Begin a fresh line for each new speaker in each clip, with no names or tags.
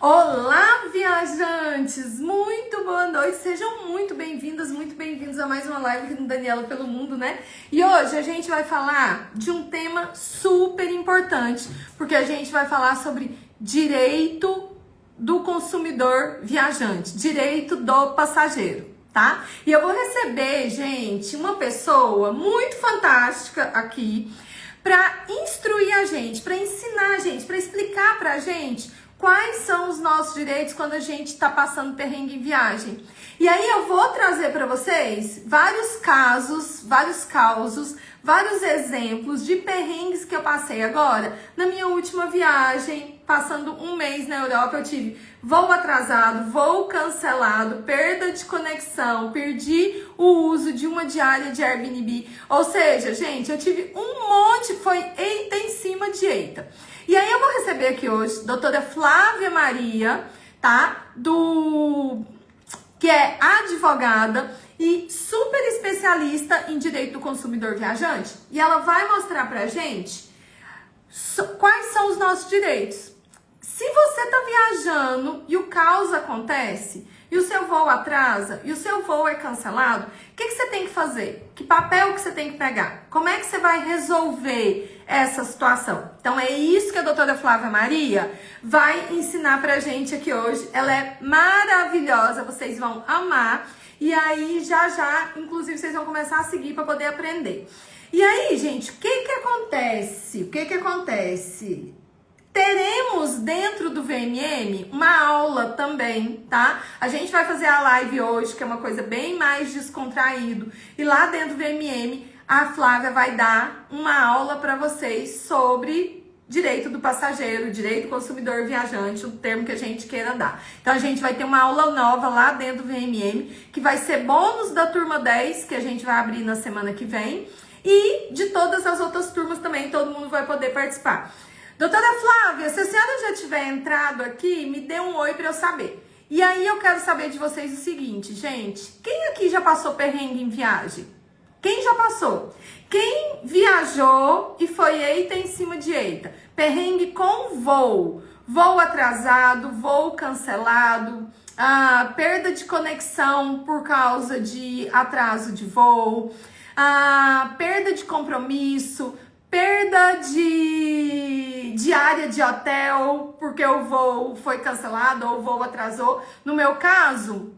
Olá, viajantes! Muito boa noite, sejam muito bem-vindas, muito bem-vindos a mais uma live aqui no Daniela pelo Mundo, né? E hoje a gente vai falar de um tema super importante, porque a gente vai falar sobre direito do consumidor viajante, direito do passageiro, tá? E eu vou receber, gente, uma pessoa muito fantástica aqui para instruir a gente, para ensinar a gente, para explicar pra gente quais são os nossos direitos quando a gente está passando perrengue em viagem. E aí eu vou trazer para vocês vários casos, vários causos, vários exemplos de perrengues que eu passei agora na minha última viagem, passando um mês na Europa. Eu tive voo atrasado, voo cancelado, perda de conexão, perdi o uso de uma diária de Airbnb. Ou seja, gente, eu tive um monte, foi eita em cima de eita. E aí eu vou receber aqui hoje a doutora Flávia Maria, tá? Que é advogada e super especialista em direito do consumidor viajante. E ela vai mostrar pra gente quais são os nossos direitos. Se você tá viajando e o caos acontece, e o seu voo atrasa, e o seu voo é cancelado, o que você tem que fazer? Que papel que você tem que pegar? Como é que você vai resolver essa situação? Então é isso que a doutora Flávia Maria vai ensinar pra gente aqui hoje. Ela é maravilhosa, vocês vão amar. E aí já, inclusive, vocês vão começar a seguir para poder aprender. E aí, gente, o que acontece? O que acontece? Teremos dentro do VMM uma aula também, tá? A gente vai fazer a live hoje, que é uma coisa bem mais descontraído. E lá dentro do VMM, a Flávia vai dar uma aula para vocês sobre direito do passageiro, direito do consumidor viajante, o termo que a gente queira dar. Então a gente vai ter uma aula nova lá dentro do VMM, que vai ser bônus da turma 10, que a gente vai abrir na semana que vem. E de todas as outras turmas também, todo mundo vai poder participar. Doutora Flávia, se a senhora já tiver entrado aqui, me dê um oi para eu saber. E aí eu quero saber de vocês o seguinte, gente. Quem aqui já passou perrengue em viagem? Quem já passou? Quem viajou e foi eita em cima de eita? Perrengue com voo. Voo atrasado, voo cancelado, perda de conexão por causa de atraso de voo, perda de compromisso, perda de diária de hotel, porque o voo foi cancelado ou o voo atrasou. No meu caso,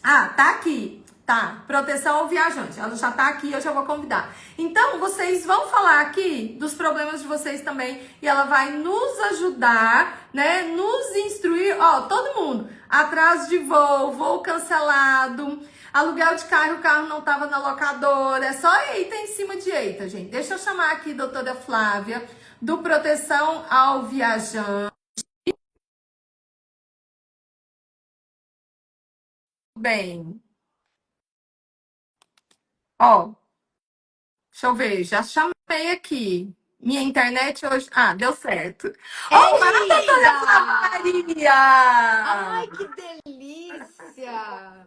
tá aqui, tá? Proteção ao viajante. Ela já tá aqui, eu já vou convidar. Então, vocês vão falar aqui dos problemas de vocês também e ela vai nos ajudar, né? Nos instruir, todo mundo. Atraso de voo, voo cancelado, aluguel de carro, o carro não tava na locadora. É só eita em cima de eita, gente. Deixa eu chamar aqui a doutora Flávia, do Proteção ao Viajante. Bem, deixa eu ver, já chamei aqui. Minha internet hoje. Deu certo. Olá, doutora
Eita!
Maria!
Ai, que delícia!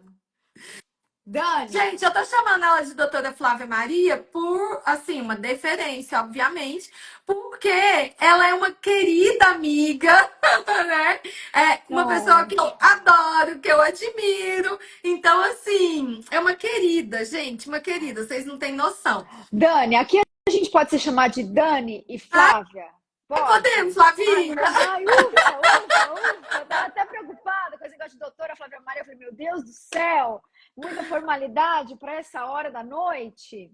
Dani,
Gente, eu tô chamando ela de doutora Flávia Maria por, assim, uma deferência, obviamente, porque ela é uma querida amiga, né? É uma pessoa
oh,
que eu adoro, que eu admiro. Então, assim, é uma querida, gente, uma querida, vocês não têm noção.
Dani, aqui a gente pode se chamar de Dani e Flávia?
Podemos,
Pode? Ai,
Flavinha?
ai, ufa, ufa, ufa. Eu tava até preocupada com esse negócio de doutora Flávia Maria. Eu falei, meu Deus do céu, muita formalidade para essa hora da noite.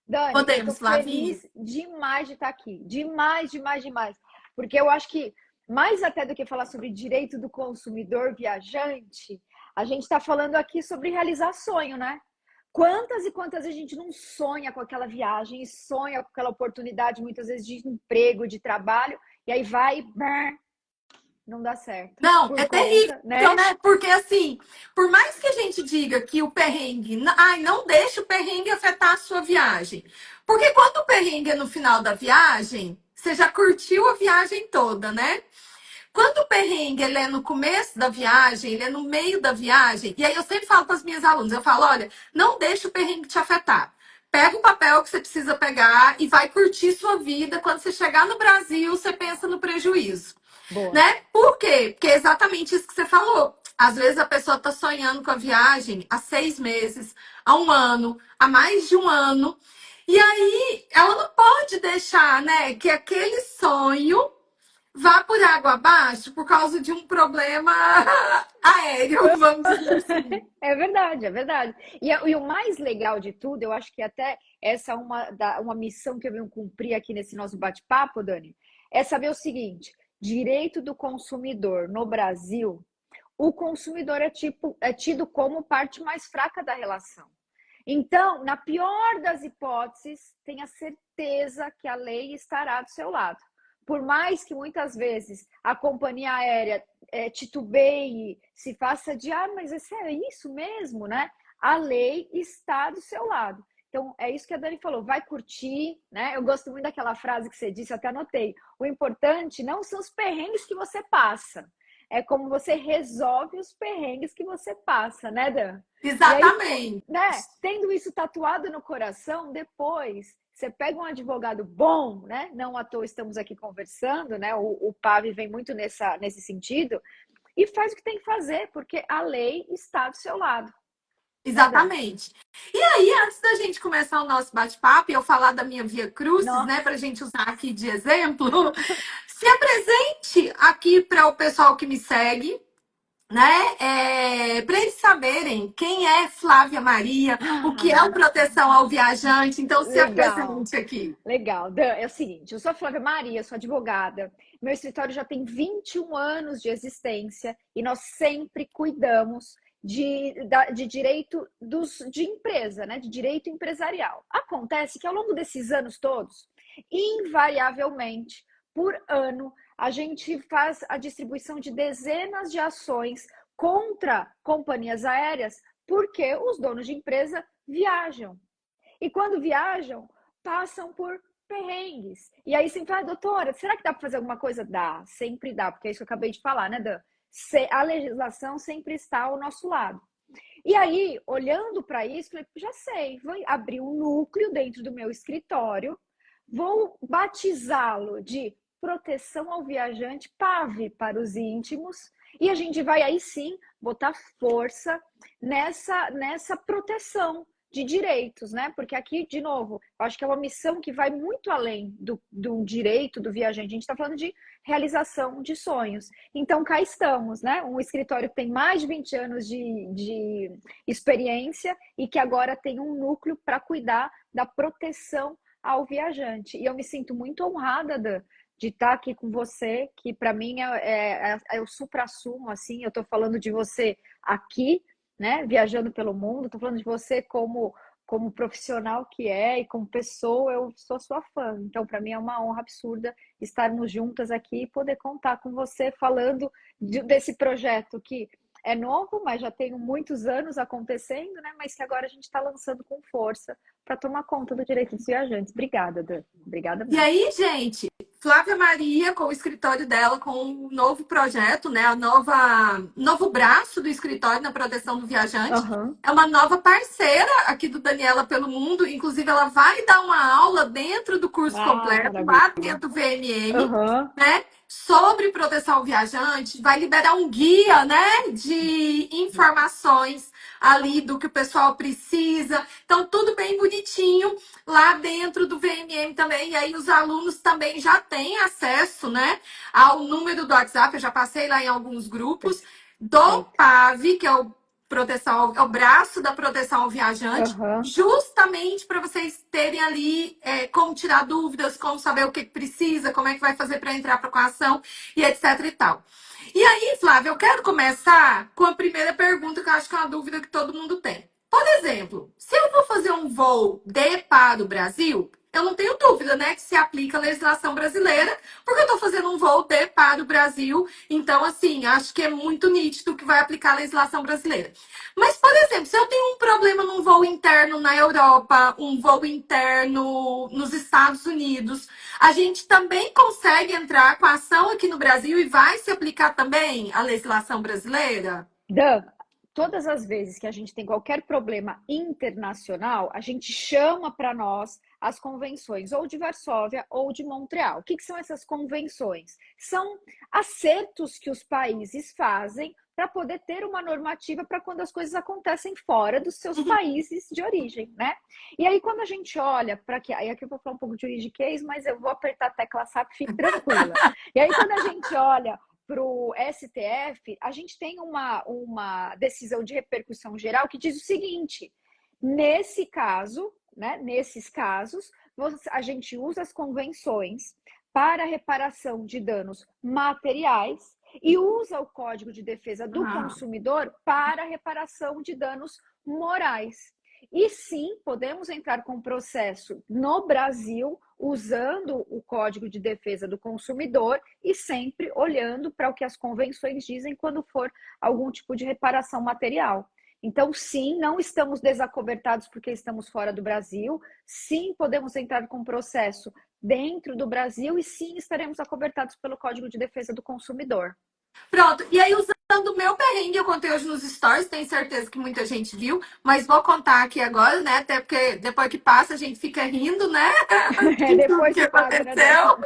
Dani, eu tô
Podemos, Flavinha?
feliz demais de estar aqui. Demais, demais, demais. Porque eu acho que, mais até do que falar sobre direito do consumidor viajante, a gente está falando aqui sobre realizar sonho, né? Quantas e quantas vezes a gente não sonha com aquela viagem, e sonha com aquela oportunidade, muitas vezes de emprego, de trabalho, e aí vai, não dá certo.
Não,
Por
é terrível,
conta, né?
né? Porque assim, por mais que a gente diga que o perrengue, não deixa o perrengue afetar a sua viagem. Porque quando o perrengue é no final da viagem, você já curtiu a viagem toda, né? Quando o perrengue ele é no começo da viagem, ele é no meio da viagem, e aí eu sempre falo para as minhas alunas, eu falo, olha, não deixa o perrengue te afetar. Pega o papel que você precisa pegar e vai curtir sua vida. Quando você chegar no Brasil, você pensa no prejuízo.
Boa.
né? Por quê? Porque é exatamente isso que você falou. Às vezes a pessoa está sonhando com a viagem há 6 meses, há um ano, há mais de um ano. E aí ela não pode deixar, né, que aquele sonho vá por água abaixo por causa de um problema aéreo, vamos dizer assim.
É verdade, é verdade. E o mais legal de tudo, eu acho que até essa é uma missão que eu venho cumprir aqui nesse nosso bate-papo, Dani, é saber o seguinte: direito do consumidor no Brasil, o consumidor é tido como parte mais fraca da relação. Então, na pior das hipóteses, tenha certeza que a lei estará do seu lado. Por mais que muitas vezes a companhia aérea titubeie, se faça de, mas é isso mesmo, né? A lei está do seu lado. Então, é isso que a Dani falou, vai curtir, né? Eu gosto muito daquela frase que você disse, até anotei. O importante não são os perrengues que você passa, é como você resolve os perrengues que você passa, né, Dan? E aí,
Exatamente.
né, tendo isso tatuado no coração, depois você pega um advogado bom, né? Não à toa estamos aqui conversando, né? O PAV vem muito nesse sentido, e faz o que tem que fazer, porque a lei está do seu lado, né, Dan?
Exatamente. E aí, antes da gente começar o nosso bate-papo e eu falar da minha Via Crucis, né,
Nossa,
para a gente usar aqui de exemplo, se apresente aqui para o pessoal que me segue, né? Para eles saberem quem é Flávia Maria, o que é o proteção ao viajante. Então, se
legal.
apresente aqui.
Legal, Dan, é o seguinte, eu sou a Flávia Maria, sou advogada, meu escritório já tem 21 anos de existência e nós sempre cuidamos de direito de empresa, né, de direito empresarial. Acontece que ao longo desses anos todos, invariavelmente, por ano, a gente faz a distribuição de dezenas de ações contra companhias aéreas porque os donos de empresa viajam. E quando viajam, passam por perrengues. E aí sempre fala, doutora, será que dá para fazer alguma coisa? Dá, sempre dá, porque é isso que eu acabei de falar, né, Dan? A legislação sempre está ao nosso lado. E aí, olhando para isso, falei, já sei, vou abrir um núcleo dentro do meu escritório, vou batizá-lo de proteção ao viajante, PAV para os íntimos, e a gente vai aí sim botar força nessa proteção de direitos, né? Porque aqui, de novo, eu acho que é uma missão que vai muito além do direito do viajante. A gente está falando de realização de sonhos. Então, cá estamos, né? Um escritório que tem mais de 20 anos de experiência e que agora tem um núcleo para cuidar da proteção ao viajante. E eu me sinto muito honrada, Dan, de estar aqui com você, que para mim é o supra-sumo, assim, eu estou falando de você aqui, né, viajando pelo mundo, estou falando de você como profissional que é e como pessoa, eu sou sua fã. Então, para mim é uma honra absurda estarmos juntas aqui e poder contar com você falando desse projeto que é novo, mas já tem muitos anos acontecendo, né? Mas que agora a gente está lançando com força para tomar conta do direito dos viajantes. Obrigada, Dan. Obrigada
E
mesmo.
aí, gente, Flávia Maria, com o escritório dela, com um novo projeto, né? Novo braço do escritório na proteção do viajante.
Aham.
É uma nova parceira aqui do Daniela pelo Mundo. Inclusive, ela vai dar uma aula dentro do curso
Ah,
completo, lá
maravilha.
dentro do VMM,
Aham.
né? Sobre proteção ao viajante. Vai liberar um guia, né? De informações ali do que o pessoal precisa. Então, tudo bem bonitinho lá dentro do VMM também. E aí os alunos também já têm acesso, né, ao número do WhatsApp. Eu já passei lá em alguns grupos do
Perfeito.
PAV, que é o proteção, é o braço da proteção ao viajante,
Aham.
justamente para vocês terem ali como tirar dúvidas, como saber o que precisa, como é que vai fazer para entrar para a ação e etc e tal. E aí, Flávia, eu quero começar com a primeira pergunta, que eu acho que é uma dúvida que todo mundo tem. Por exemplo, se eu vou fazer um voo de para o Brasil, eu não tenho dúvida, né, que se aplica a legislação brasileira, porque eu estou fazendo um voo de para o Brasil. Então, assim, acho que é muito nítido que vai aplicar a legislação brasileira. Mas, por exemplo, se eu tenho um problema num voo interno na Europa, um voo interno nos Estados Unidos, a gente também consegue entrar com a ação aqui no Brasil e vai se aplicar também a legislação brasileira?
Dan, todas as vezes que a gente tem qualquer problema internacional, a gente chama para nós as convenções ou de Varsóvia ou de Montreal. O que são essas convenções? São acertos que os países fazem para poder ter uma normativa para quando as coisas acontecem fora dos seus países de origem, né? E aí, quando a gente olha para que. Aí aqui eu vou falar um pouco de juridiquês, mas eu vou apertar a tecla SAP, fique tranquila. E aí, quando a gente olha para o STF, a gente tem uma decisão de repercussão geral que diz o seguinte: nesse caso, né, nesses casos, a gente usa as convenções para reparação de danos materiais e usa o Código de Defesa do Consumidor para reparação de danos morais. E sim, podemos entrar com processo no Brasil usando o Código de Defesa do Consumidor e sempre olhando para o que as convenções dizem quando for algum tipo de reparação material. Então, sim, não estamos desacobertados porque estamos fora do Brasil. Sim, podemos entrar com processo dentro do Brasil e sim, estaremos acobertados pelo Código de Defesa do Consumidor.
Pronto, e aí usando o meu perrengue, eu contei hoje nos stories, tenho certeza que muita gente viu, mas vou contar aqui agora, né? Até porque depois que passa a gente fica rindo, né?
Depois
que
que passa, né?
aconteceu,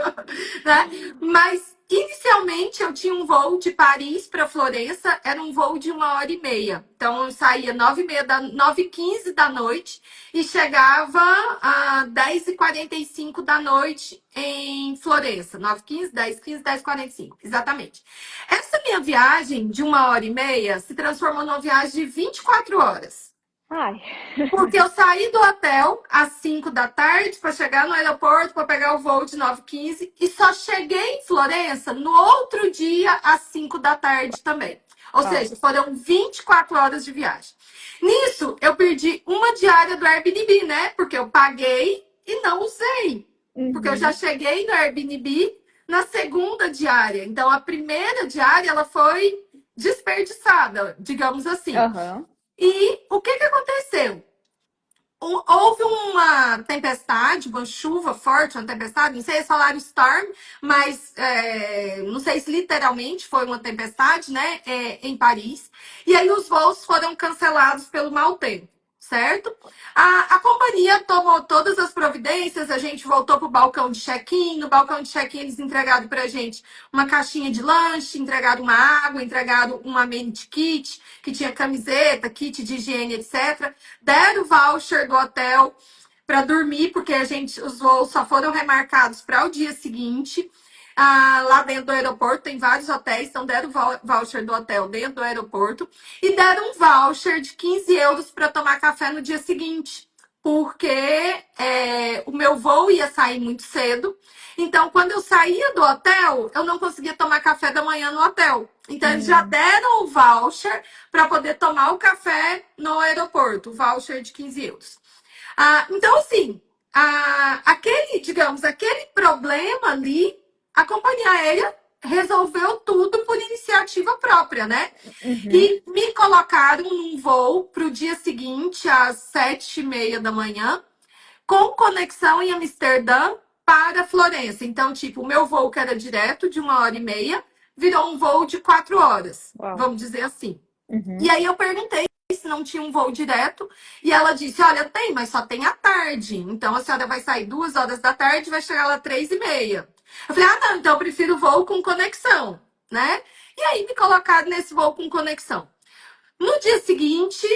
né? Mas inicialmente eu tinha um voo de Paris para Florença, era um voo de 1h30. Então eu saía 9h15 da noite e chegava a 10h45 da noite em Florença. 9h15, 10h15, 10h45, exatamente. Essa minha viagem de 1h30 se transformou numa viagem de 24 horas.
Ai.
Porque eu saí do hotel às 5 da tarde para chegar no aeroporto para pegar o voo de 9h15 e só cheguei em Florença no outro dia às 5 da tarde também. Ou seja, foram 24 horas de viagem. Nisso, eu perdi uma diária do Airbnb, né? Porque eu paguei e não usei. Porque eu já cheguei no Airbnb na segunda diária. Então, a primeira diária, ela foi desperdiçada, digamos assim. E o que aconteceu? Houve uma tempestade, uma chuva forte, uma tempestade, não sei se falaram storm, mas não sei se literalmente foi uma tempestade, né, em Paris. E aí os voos foram cancelados pelo mau tempo, certo? A companhia tomou todas as providências, a gente voltou para o balcão de check-in. No balcão de check-in eles entregaram para a gente uma caixinha de lanche, entregaram uma água, entregaram um amenity kit, que tinha camiseta, kit de higiene, etc. Deram o voucher do hotel para dormir, porque os voos só foram remarcados para o dia seguinte. Lá dentro do aeroporto tem vários hotéis, então deram o voucher do hotel dentro do aeroporto e deram um voucher de 15 euros para tomar café no dia seguinte, porque o meu voo ia sair muito cedo. Então, quando eu saía do hotel, eu não conseguia tomar café da manhã no hotel. Então, eles já deram o voucher para poder tomar o café no aeroporto, o voucher de 15 euros. Então, assim, aquele problema ali, a companhia aérea resolveu tudo por iniciativa própria, né? E me colocaram num voo para o dia seguinte, às 7h30 da manhã, com conexão em Amsterdã para Florença. Então, tipo, o meu voo, que era direto de 1h30, virou um voo de 4 horas, vamos dizer assim. E aí eu perguntei se não tinha um voo direto, e ela disse, olha, tem, mas só tem à tarde. Então, a senhora vai sair 2h da tarde e vai chegar lá 3h30. Eu falei, não, então eu prefiro voo com conexão, né? E aí me colocaram nesse voo com conexão. No dia seguinte,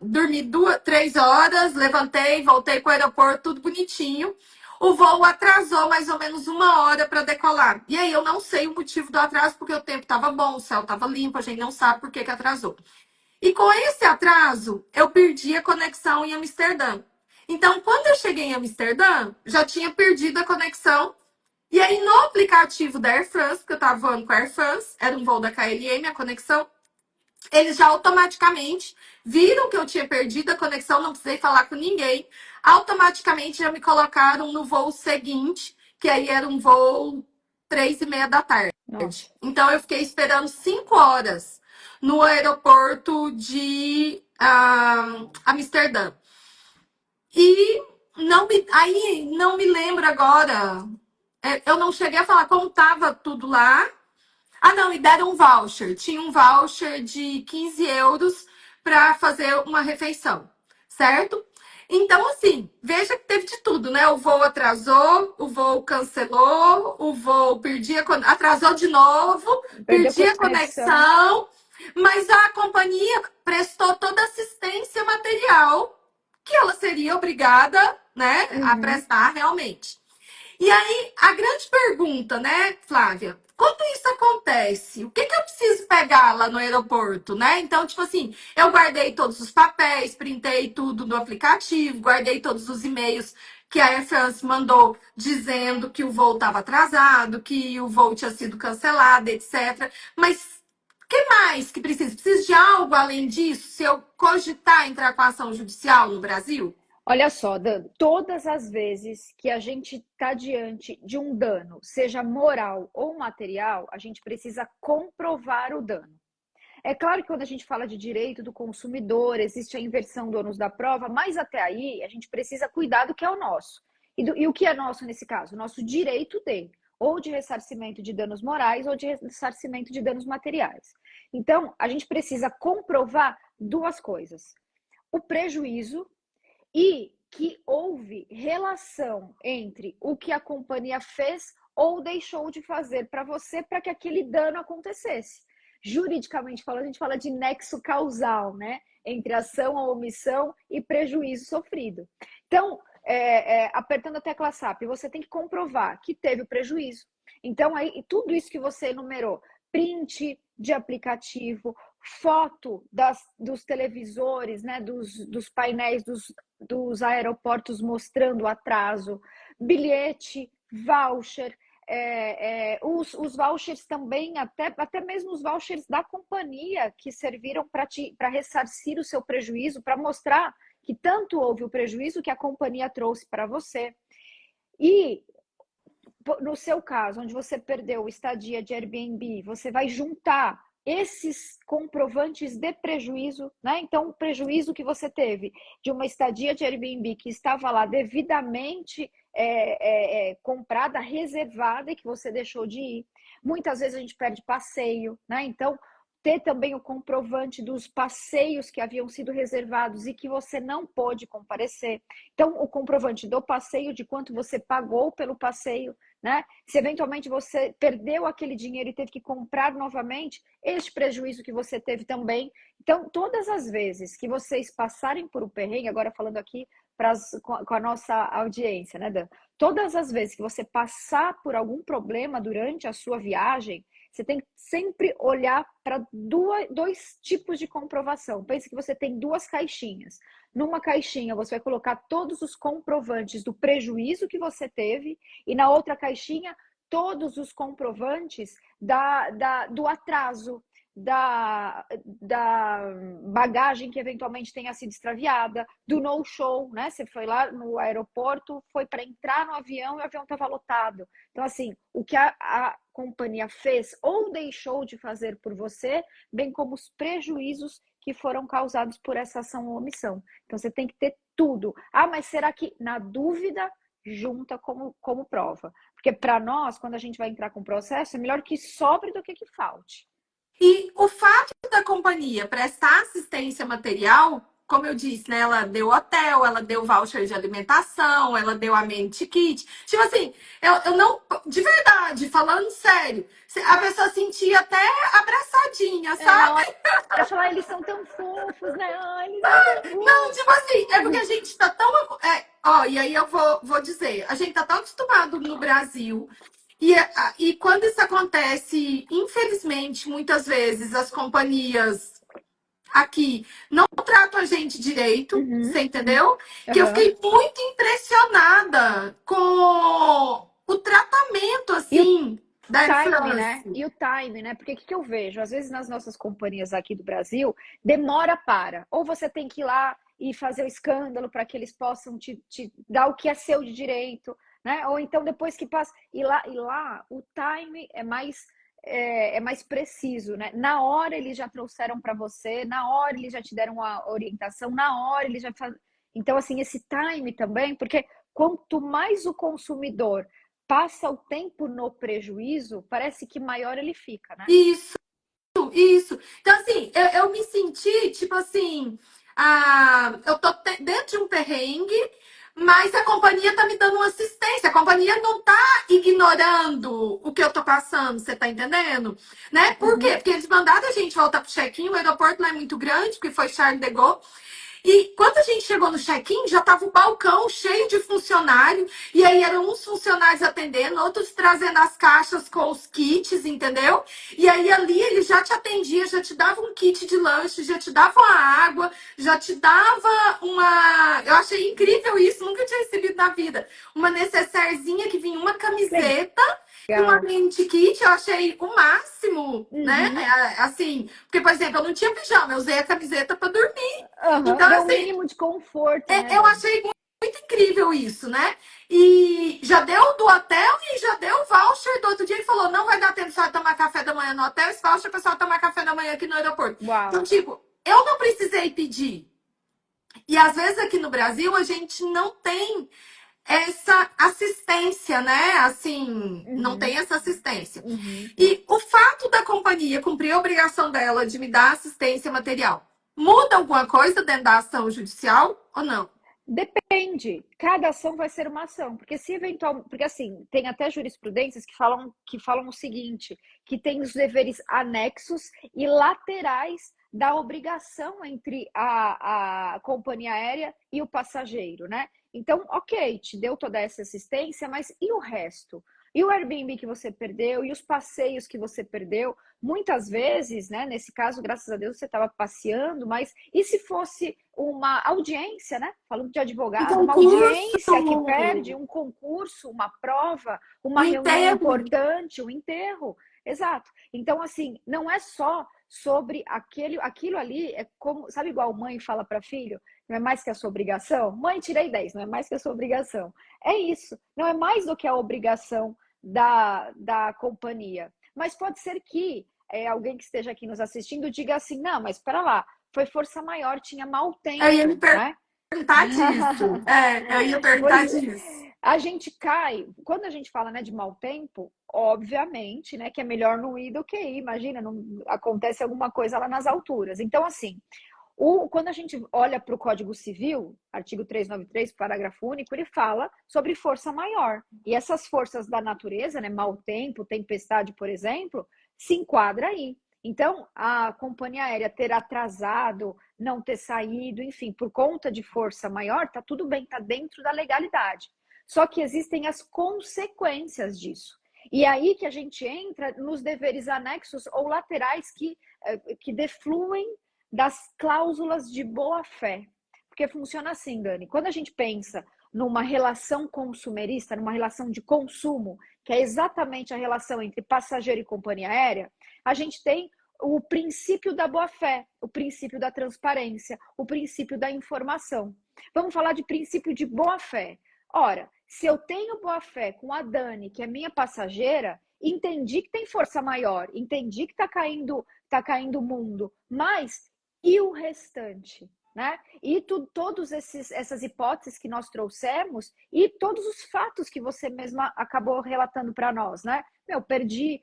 dormi 3 horas, levantei, voltei para o aeroporto, tudo bonitinho. O voo atrasou mais ou menos 1 hora para decolar. E aí eu não sei o motivo do atraso, porque o tempo estava bom, o céu estava limpo, a gente não sabe por que atrasou. E com esse atraso, eu perdi a conexão em Amsterdã. Então, quando eu cheguei em Amsterdã, já tinha perdido a conexão. E aí, no aplicativo da Air France, porque eu estava voando com a Air France, era um voo da KLM, a conexão, eles já automaticamente viram que eu tinha perdido a conexão, não precisei falar com ninguém. Automaticamente já me colocaram no voo seguinte, que aí era um voo 3h30 da tarde.
Nossa.
Então, eu fiquei esperando 5 horas no aeroporto de Amsterdã. E não me lembro agora. Eu não cheguei a falar como estava tudo lá, Ah, não, e deram um voucher. Tinha um voucher de 15 euros para fazer uma refeição, certo? Então, assim, veja que teve de tudo, né? O voo atrasou, o voo cancelou, o voo atrasou de novo,
Perdeu
perdi a
conexão.
conexão, mas a companhia prestou toda a assistência material que ela seria obrigada, né, a
Uhum.
prestar realmente. E aí, a grande pergunta, né, Flávia? Quando isso acontece, o que que eu preciso pegar lá no aeroporto, né? Então, tipo assim, eu guardei todos os papéis, printei tudo no aplicativo, guardei todos os e-mails que a Air France mandou dizendo que o voo estava atrasado, que o voo tinha sido cancelado, etc. Mas o que mais que precisa? Precisa de algo além disso? Se eu cogitar entrar com ação judicial no Brasil?
Olha só, Dan, todas as vezes que a gente está diante de um dano, seja moral ou material, a gente precisa comprovar o dano. É claro que quando a gente fala de direito do consumidor, existe a inversão do ônus da prova, mas até aí a gente precisa cuidar do que é o nosso. E o que é nosso nesse caso? O nosso direito ou de ressarcimento de danos morais ou de ressarcimento de danos materiais. Então, a gente precisa comprovar duas coisas: o prejuízo e que houve relação entre o que a companhia fez ou deixou de fazer para você para que aquele dano acontecesse. Juridicamente falando, a gente fala de nexo causal, né? Entre ação ou omissão e prejuízo sofrido. Então, apertando a tecla SAP, você tem que comprovar que teve o prejuízo. Então, aí, tudo isso que você enumerou, print de aplicativo, foto dos televisores, né, dos painéis dos aeroportos mostrando o atraso, bilhete, voucher, os vouchers também, até mesmo os vouchers da companhia que serviram para ressarcir o seu prejuízo, para mostrar que tanto houve o prejuízo que a companhia trouxe para você. E no seu caso, onde você perdeu estadia de Airbnb, você vai juntar esses comprovantes de prejuízo, né? Então, o prejuízo que você teve de uma estadia de Airbnb que estava lá devidamente comprada, reservada e que você deixou de ir. Muitas vezes a gente perde passeio, né? Então, ter também o comprovante dos passeios que haviam sido reservados e que você não pôde comparecer. Então, o comprovante do passeio, de quanto você pagou pelo passeio, né? Se eventualmente você perdeu aquele dinheiro e teve que comprar novamente, este prejuízo que você teve também. Então, todas as vezes que vocês passarem por um perrengue, agora falando aqui com a nossa audiência, né, Dan? Todas as vezes que você passar por algum problema durante a sua viagem, você tem que sempre olhar para dois tipos de comprovação. Pense que você tem duas caixinhas. Numa caixinha, você vai colocar todos os comprovantes do prejuízo que você teve, e na outra caixinha, todos os comprovantes do atraso, da bagagem que eventualmente tenha sido extraviada, do no-show, né? Você foi lá no aeroporto, foi para entrar no avião e o avião estava lotado. Então, assim, o que a companhia fez ou deixou de fazer por você, bem como os prejuízos que foram causados por essa ação ou omissão. Então, você tem que ter tudo. Ah, mas será que, na dúvida, junta como prova? Porque para nós, quando a gente vai entrar com o processo, é melhor que sobre do que falte.
E o fato da companhia prestar assistência material, como eu disse, né? Ela deu hotel, ela deu voucher de alimentação, ela deu a mente kit. Tipo assim, eu não. De verdade, falando sério, a pessoa sentia até abraçadinha,
Não,
sabe?
eu falar, eles são tão fofos, né? Ai, eles são tão
Não, tipo assim, é porque
fofos.
a gente tá tão. Ó, e aí eu vou dizer, a gente tá tão acostumado no Brasil. E quando isso acontece, infelizmente, muitas vezes as companhias aqui não tratam a gente direito,
Uhum,
você entendeu? Que eu
uhum.
fiquei muito impressionada com o tratamento,
E o
assim, da Air
time, né?
France.
E o time, né? Porque o que eu vejo? Às vezes nas nossas companhias aqui do Brasil, demora para. Ou você tem que ir lá e fazer o escândalo para que eles possam te dar o que é seu de direito, né? Ou então depois que passa. E lá o time é mais preciso, né? Na hora eles já trouxeram para você, na hora eles já te deram a orientação, na hora eles já fazem. Então, assim, esse time também, porque quanto mais o consumidor passa o tempo no prejuízo, parece que maior ele fica, né?
Isso. Isso. Então, assim, eu me senti, tipo assim, eu tô dentro de um perrengue, mas a companhia tá me dando uma assistência. A companhia não tá ignorando o que eu tô passando, você tá entendendo? Né? Por quê?
Uhum.
Porque eles mandaram a gente voltar pro check-in, o aeroporto lá é muito grande, porque foi Charles de Gaulle. E quando a gente chegou no check-in, já estava o balcão cheio de funcionário. E aí eram uns funcionários atendendo, outros trazendo as caixas com os kits, entendeu? E aí ali ele já te atendia, já te dava um kit de lanche, já te dava uma água, já te dava uma. Eu achei incrível isso, nunca tinha recebido na vida. Uma necessairezinha que vinha uma camiseta. E uma
Legal.
mente kit, eu achei o máximo, né?
Uhum.
Assim, porque, por exemplo, eu não tinha pijama, eu usei a camiseta para dormir.
Aham.
Então,
Deu um
assim,
mínimo de conforto, né,
eu
Dani?
achei muito incrível isso, né? E já deu do hotel e já deu o voucher do outro dia. Ele falou: não vai dar tempo só de tomar café da manhã no hotel, esse voucher é para só tomar café da manhã aqui no aeroporto. Então,
Uau.
tipo, eu não precisei pedir. E às vezes aqui no Brasil a gente não tem essa assistência, né? Assim, não
Uhum.
tem essa assistência.
Uhum.
E o fato da companhia cumprir a obrigação dela de me dar assistência material muda alguma coisa dentro da ação judicial ou não?
Depende, cada ação vai ser uma ação, porque se eventualmente, porque assim, tem até jurisprudências que falam o seguinte, que tem os deveres anexos e laterais da obrigação entre a companhia aérea e o passageiro, né? Então, ok, te deu toda essa assistência, mas e o resto? E o Airbnb que você perdeu? E os passeios que você perdeu? Muitas vezes, né? Nesse caso, graças a Deus, você estava passeando, mas e se fosse uma audiência, né? Falando de
Um
advogado, uma
concurso,
audiência que perde, um concurso, uma prova,
um
uma reunião
enterro.
importante, um enterro. Exato. Então, assim, não é só sobre aquilo ali, é como, sabe, igual mãe fala para filho, não é mais que a sua obrigação? Mãe, tirei 10, não é mais que a sua obrigação. É isso, não é mais do que a obrigação da companhia. Mas pode ser que alguém que esteja aqui nos assistindo diga assim: não, mas espera lá, foi força maior, tinha mau
Eu ia me
tempo, né?
perguntar disso. Eu ia perguntar
Pois
disso.
a gente cai, quando a gente fala, né, de mau tempo, obviamente, né, que é melhor não ir do que ir. Imagina, não acontece alguma coisa lá nas alturas. Então, assim, quando a gente olha para o Código Civil, artigo 393, parágrafo único, ele fala sobre força maior. E essas forças da natureza, né, mau tempo, tempestade, por exemplo, se enquadra aí. Então, a companhia aérea ter atrasado, não ter saído, enfim, por conta de força maior, tá tudo bem, tá dentro da legalidade. Só que existem as consequências disso. E aí que a gente entra nos deveres anexos ou laterais que defluem das cláusulas de boa-fé. Porque funciona assim, Dani. Quando a gente pensa numa relação consumerista, numa relação de consumo, que é exatamente a relação entre passageiro e companhia aérea, a gente tem o princípio da boa-fé, o princípio da transparência, o princípio da informação. Vamos falar de princípio de boa-fé. Ora, se eu tenho boa-fé com a Dani, que é minha passageira, entendi que tem força maior, entendi que tá caindo o mundo, mas e o restante? Né? E todas essas hipóteses que nós trouxemos e todos os fatos que você mesma acabou relatando para nós, né? Perdi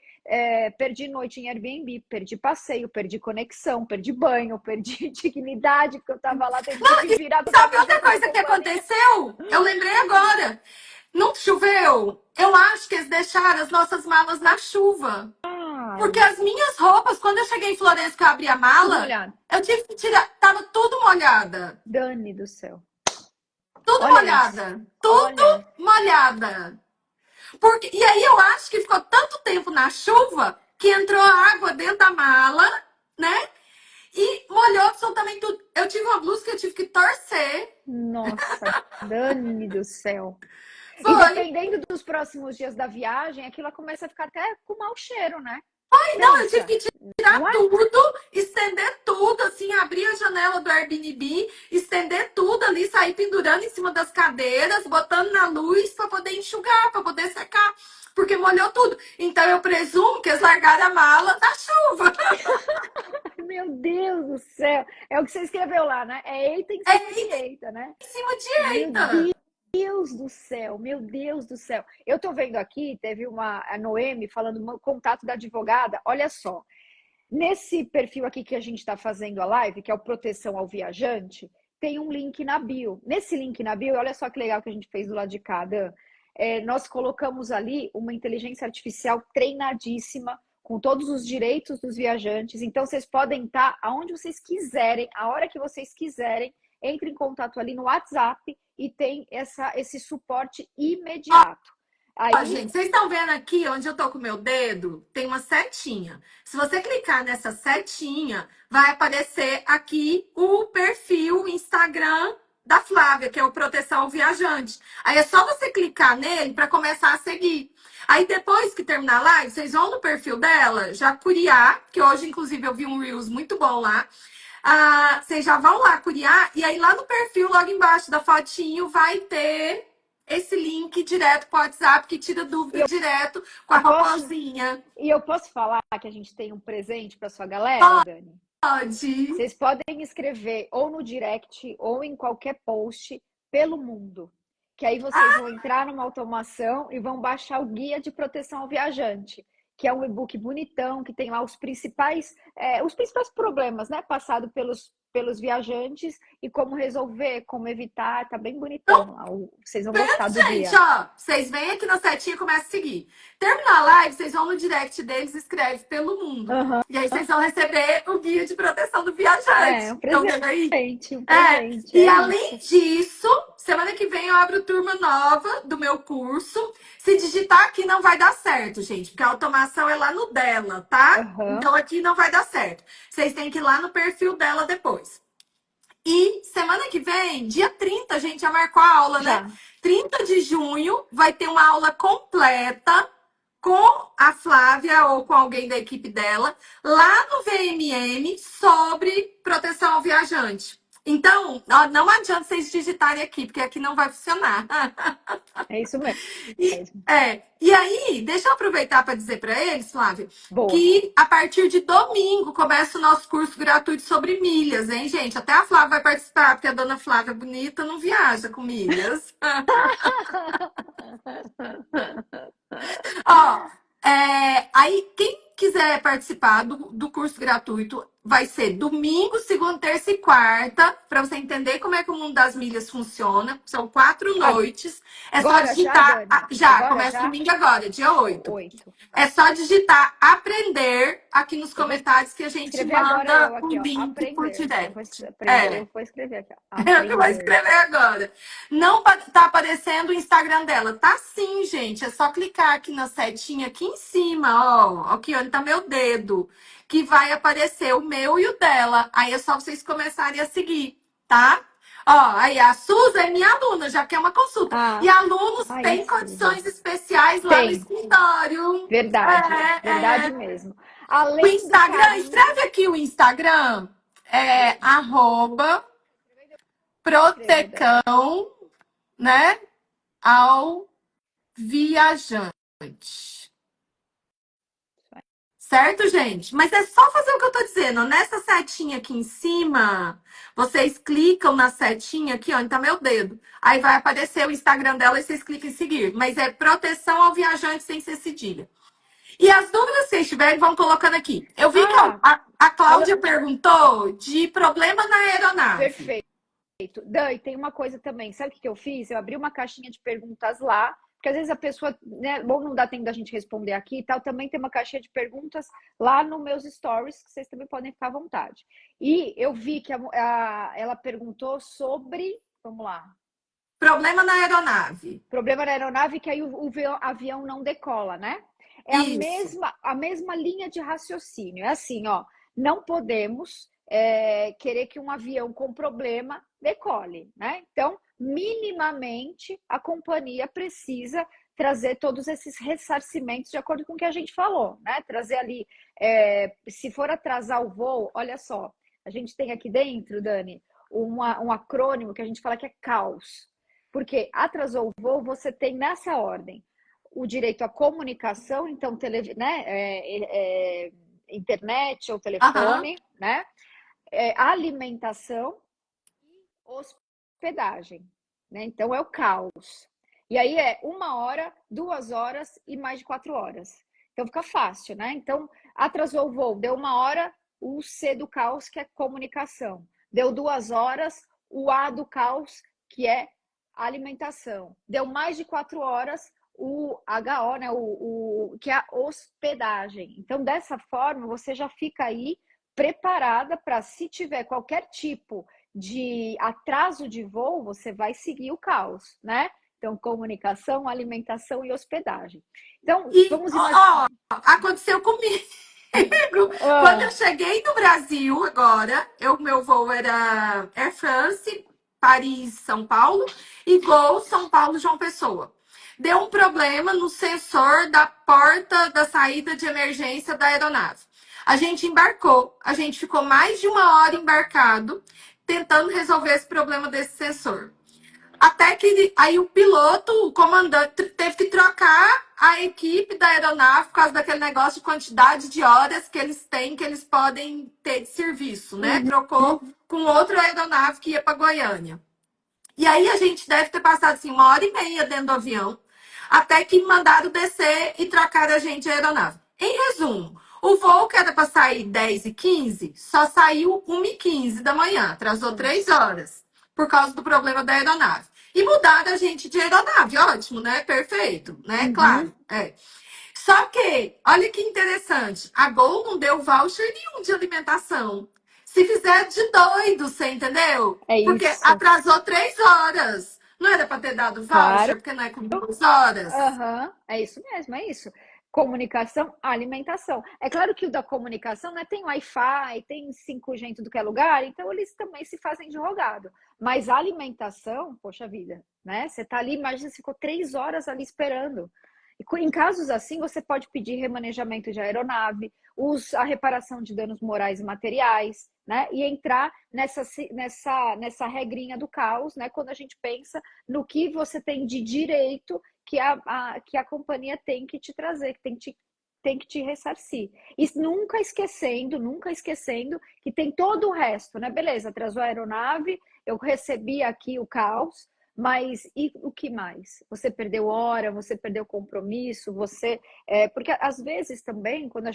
noite em Airbnb, perdi passeio, perdi conexão, perdi banho, perdi dignidade, porque eu estava lá tendo que virar toda a
Sabe outra
camiseta da
coisa que
companhia.
aconteceu? Eu lembrei agora. Não choveu? Eu acho que eles deixaram as nossas malas na chuva. Porque
Ai,
as minhas roupas, quando eu cheguei em Florença que eu abri a
tudo
mala,
molhado.
eu tive que tirar. Tava tudo molhada.
Dani do céu.
Tudo
Olha isso.
molhada. Tudo
Olha.
molhada. E aí eu acho que ficou tanto tempo na chuva que entrou água dentro da mala, né? E molhou absolutamente tudo. Eu tive uma blusa que eu tive que torcer.
Nossa, Dani do céu. E
Foi.
dependendo dos próximos dias da viagem, aquilo começa a ficar até com mau cheiro, né?
Não, eu tive
Pensa,
que
não
tirar
é?
tudo, estender tudo, assim, abrir a janela do Airbnb, estender tudo ali, sair pendurando em cima das cadeiras, botando na luz para poder enxugar, para poder secar, porque molhou tudo. Então eu presumo que eles largaram a mala na chuva.
Meu Deus do céu. É o que você escreveu lá, né? É eita em cima
É
de eita, né?
em cima de
Meu
eita.
Deus Deus do céu, meu Deus do céu. Eu tô vendo aqui, teve a Noemi falando no contato da advogada. Olha só, nesse perfil aqui que a gente está fazendo a live, que é o Proteção ao Viajante, tem um link na bio. Nesse link na bio, olha só que legal que a gente fez do lado de cá, Dan. Nós colocamos ali uma inteligência artificial treinadíssima, com todos os direitos dos viajantes. Então, vocês podem estar aonde vocês quiserem, a hora que vocês quiserem, entre em contato ali no WhatsApp e tem esse suporte imediato.
Ó, gente, vocês estão vendo aqui onde eu tô com o meu dedo? Tem uma setinha. Se você clicar nessa setinha, vai aparecer aqui o perfil Instagram da Flávia, que é o Proteção ao Viajante. Aí é só você clicar nele para começar a seguir. Aí depois que terminar a live, vocês vão no perfil dela, já curiar, que hoje, inclusive, eu vi um Reels muito bom lá. Vocês já vão lá curiar, e aí lá no perfil, logo embaixo da fotinho, vai ter esse link direto para o WhatsApp que tira dúvida direto com a roupãozinha.
E eu posso falar que a gente tem um presente para sua galera, Dani?
Pode.
Vocês podem escrever ou no direct ou em qualquer post pelo mundo. Que aí vocês vão entrar numa automação e vão baixar o Guia de Proteção ao Viajante, que é um e-book bonitão, que tem lá os principais problemas, né? Passado pelos viajantes e como resolver, como evitar, tá bem bonitão lá. Vocês vão gostar do
gente,
guia.
ó, vocês vêm aqui na setinha e começam a seguir. Terminar a live, vocês vão no direct deles e escrevem pelo mundo. E aí vocês vão receber o guia de proteção do viajante.
Um presente,
um presente. E além disso, semana que vem eu abro turma nova do meu curso. Se digitar aqui não vai dar certo, gente, porque a automação é lá no dela, tá? Então aqui não vai dar certo. Vocês têm que ir lá no perfil dela depois. E semana que vem, dia 30, a gente já marcou a aula, né? 30 de junho vai ter uma aula completa com a Flávia ou com alguém da equipe dela, lá no VMM, sobre proteção ao viajante. Então, ó, não adianta vocês digitarem aqui, porque aqui não vai funcionar.
É isso mesmo.
E aí, deixa eu aproveitar para dizer para eles, Flávia, que a partir de domingo começa o nosso curso gratuito sobre milhas, hein, gente? Até a Flávia vai participar, porque a dona Flávia bonita não viaja com milhas. Ó, aí quem quiser participar do curso gratuito vai ser domingo, segunda, terça e quarta, para você entender como é que o mundo das milhas funciona. São 4 noites. É só digitar. Começa domingo agora, dia 8. É só digitar aprender aqui nos comentários que a gente manda o link por direct.
Eu vou escrever aqui.
Eu vou escrever agora. Não tá aparecendo o Instagram dela. Tá sim, gente. É só clicar aqui na setinha aqui em cima, ó. Aqui onde tá meu dedo. Que vai aparecer o meu e o dela. Aí é só vocês começarem a seguir, tá? Ó, aí a Suza é minha aluna, já quer uma consulta. E alunos têm condições especiais lá no escritório.
Verdade mesmo. Além
o Instagram, escreve aqui o Instagram. É @protecão, né? Ao viajante. Certo, gente? Mas é só fazer o que eu tô dizendo. Nessa setinha aqui em cima, vocês clicam na setinha aqui, ó, onde tá meu dedo. Aí vai aparecer o Instagram dela e vocês clicam em seguir. Mas é proteção ao viajante sem ser cedilha. E as dúvidas que vocês tiverem, vão colocando aqui. Eu vi que a Cláudia perguntou de problema na aeronave.
Perfeito. Dan, tem uma coisa também. Sabe o que eu fiz? Eu abri uma caixinha de perguntas lá. Porque às vezes a pessoa, né, bom, não dá tempo da gente responder aqui e tal, também tem uma caixinha de perguntas lá nos meus stories, que vocês também podem ficar à vontade. E eu vi que ela perguntou sobre, vamos lá.
Problema na aeronave.
Problema na aeronave, que aí o avião não decola, né? É a mesma linha de raciocínio. É assim, ó, não podemos querer que um avião com problema decole, né? Então, minimamente, a companhia precisa trazer todos esses ressarcimentos de acordo com o que a gente falou, né? Trazer ali, se for atrasar o voo, olha só, a gente tem aqui dentro, Dani, um acrônimo que a gente fala que é CAUS. Porque atrasou o voo, você tem nessa ordem o direito à comunicação, então, internet ou telefone, né? Alimentação e hospedagem. né? Então é o caos. E aí é 1 hora, 2 horas e mais de 4 horas. Então fica fácil, né? Então atrasou o voo, deu 1 hora, o C do caos, que é comunicação. Deu 2 horas, o A do caos, que é alimentação. Deu mais de 4 horas, o HO, né? Que é a hospedagem. Então, dessa forma, você já fica aí preparada para, se tiver qualquer tipo de atraso de voo, você vai seguir o caos, né? Então, comunicação, alimentação e hospedagem. Então,
E,
vamos imaginar.
ó, aconteceu comigo. Quando eu
Ah,
cheguei no Brasil agora, meu voo era Air France, Paris, São Paulo e Gol, São Paulo, João Pessoa. Deu um problema no sensor da porta da saída de emergência da aeronave. A gente embarcou, a gente ficou mais de 1 hora embarcado, tentando resolver esse problema desse sensor. Até que aí o piloto, o comandante, teve que trocar a equipe da aeronave por causa daquele negócio de quantidade de horas que eles têm, que eles podem ter de serviço, né?
uhum.
Trocou com outra aeronave que ia para Goiânia. E aí a gente deve ter passado assim 1 hora e meia dentro do avião, até que mandaram descer e trocar a gente a aeronave. Em resumo, o voo que era para sair 10h15 só saiu 1h15 da manhã, atrasou 3 horas, por causa do problema da aeronave. E mudaram a gente de aeronave, ótimo, né? Perfeito, né?
Uhum.
Claro, é. Só que, olha que interessante, a Gol não deu voucher nenhum de alimentação. Se fizer de doido, você entendeu?
É
Porque
isso,
atrasou 3 horas. Não era para ter dado
claro.
voucher, porque não é com 2 horas.
Aham, é isso mesmo, é isso. Comunicação, alimentação. É claro que o da comunicação, né, tem Wi-Fi, tem 5G em tudo que é lugar, então eles também se fazem de rogado. Mas a alimentação, poxa vida, né? Você tá ali, imagina, você ficou 3 horas ali esperando. Em casos assim, você pode pedir remanejamento de aeronave, a reparação de danos morais e materiais, né? E entrar nessa regrinha do caos, né? Quando a gente pensa no que você tem de direito que a companhia tem que te trazer, tem que te ressarcir. E nunca esquecendo que tem todo o resto, né? Beleza, atrasou a aeronave, eu recebi aqui o caos, mas e o que mais? Você perdeu hora, você perdeu compromisso, porque às vezes também, quando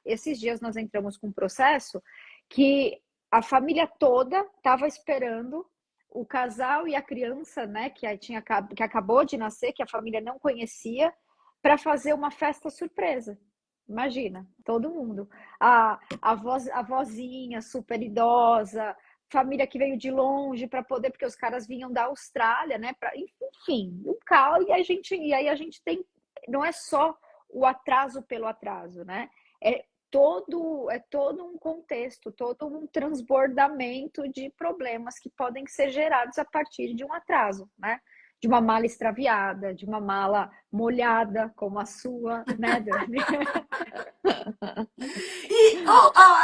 esses dias nós entramos com um processo que a família toda estava esperando o casal e a criança, né, que acabou de nascer, que a família não conhecia, para fazer uma festa surpresa. Imagina, todo mundo. A vozinha super idosa, família que veio de longe para poder, porque os caras vinham da Austrália, né? Enfim, um caos, e aí a gente tem, não é só o atraso pelo atraso, né? É todo um contexto, todo um transbordamento de problemas que podem ser gerados a partir de um atraso, né? De uma mala extraviada, de uma mala molhada, como a sua, né, Dani?
E,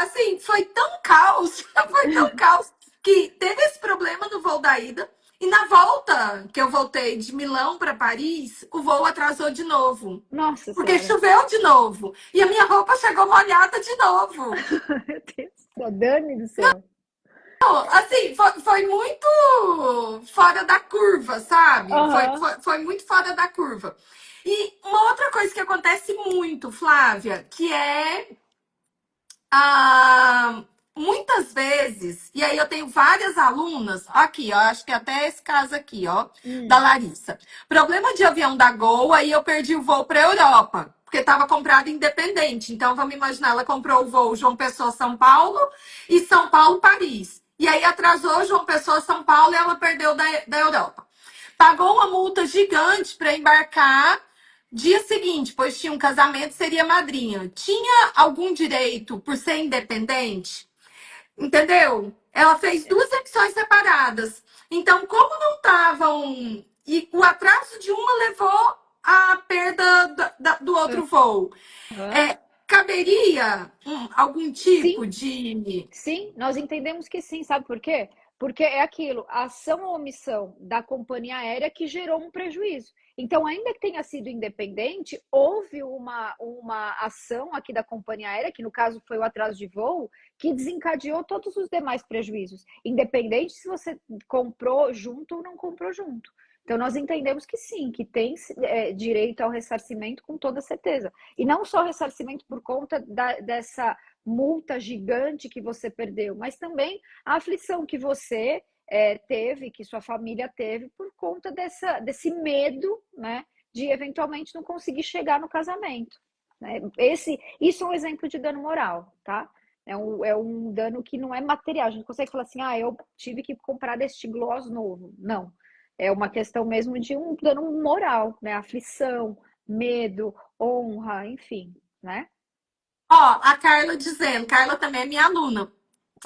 assim, foi tão caos, foi tão caos, que teve esse problema no voo da ida. E na volta, que eu voltei de Milão para Paris, o voo atrasou de novo.
Nossa
Porque
Senhora.
choveu de novo. E a minha roupa chegou molhada de novo.
Meu Deus do céu, Dani do céu.
Assim, foi muito fora da curva, sabe?
Aham.
Foi muito fora da curva. E uma outra coisa que acontece muito, Flávia, que é muitas vezes, e aí eu tenho várias alunas, aqui, ó, acho que até esse caso aqui, ó, da
Hum.
Larissa. Problema de avião da Gol, aí eu perdi o voo para Europa, porque estava comprado independente. Então, vamos imaginar, ela comprou o voo João Pessoa, São Paulo e São Paulo, Paris. E aí atrasou João Pessoa, São Paulo e ela perdeu da Europa. Pagou uma multa gigante para embarcar. Dia seguinte, pois tinha um casamento, seria madrinha. Tinha algum direito por ser independente? Entendeu? Ela fez duas emissões separadas. Então, como não estavam. E o atraso de uma levou à perda do outro voo.
Aham.
Caberia algum
Sim,
tipo de.
sim, nós entendemos que sim, sabe por quê? Porque é aquilo, a ação ou omissão da companhia aérea que gerou um prejuízo. Então, ainda que tenha sido independente, houve uma ação aqui da companhia aérea, que no caso foi o atraso de voo, que desencadeou todos os demais prejuízos, independente se você comprou junto ou não comprou junto. Então, nós entendemos que sim, que tem direito ao ressarcimento com toda certeza. E não só ressarcimento por conta dessa multa gigante que você perdeu, mas também a aflição que você teve, que sua família teve, por conta desse medo, né, de eventualmente não conseguir chegar no casamento. Né? Isso é um exemplo de dano moral, tá? É um dano que não é material. A gente consegue falar assim, eu tive que comprar este gloss novo. Não. É uma questão mesmo de um dano moral, né? Aflição, medo, honra, enfim, né?
Ó, a Carla dizendo, Carla também é minha aluna.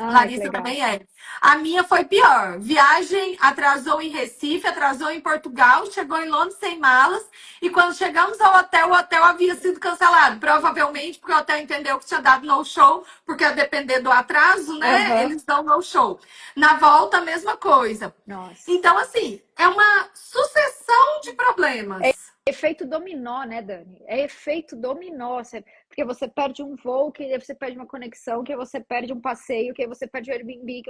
Ai, que
Larissa
legal.
também é. A minha foi pior. Viagem atrasou em Recife, atrasou em Portugal, chegou em Londres sem malas. E quando chegamos ao hotel, o hotel havia sido cancelado. Provavelmente porque o hotel entendeu que tinha dado no-show, porque a depender do atraso, né?
Aham.
Eles dão no-show. Na volta, a mesma coisa.
Nossa.
Então, assim, é uma sucessão de problemas.
Efeito dominó, né, Dani? É efeito dominó. Porque você perde um voo, que aí você perde uma conexão, que aí você perde um passeio, que aí você perde o Airbnb,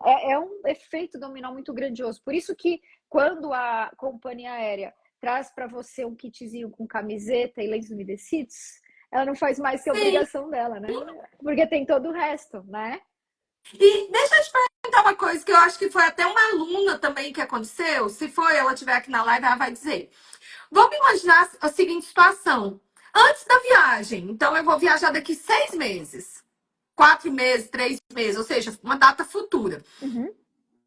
é um efeito dominó muito grandioso. Por isso que quando a companhia aérea traz para você um kitzinho com camiseta e lenços umedecidos, ela não faz mais que a
Sim.
obrigação dela, né? Porque tem todo o resto, né?
E deixa eu te perguntar uma coisa que eu acho que foi até uma aluna também que aconteceu. Se for ela estiver aqui na live, ela vai dizer. Vamos imaginar a seguinte situação. Antes da viagem, então eu vou viajar daqui 6 meses, 4 meses, 3 meses, ou seja, uma data futura.
Uhum.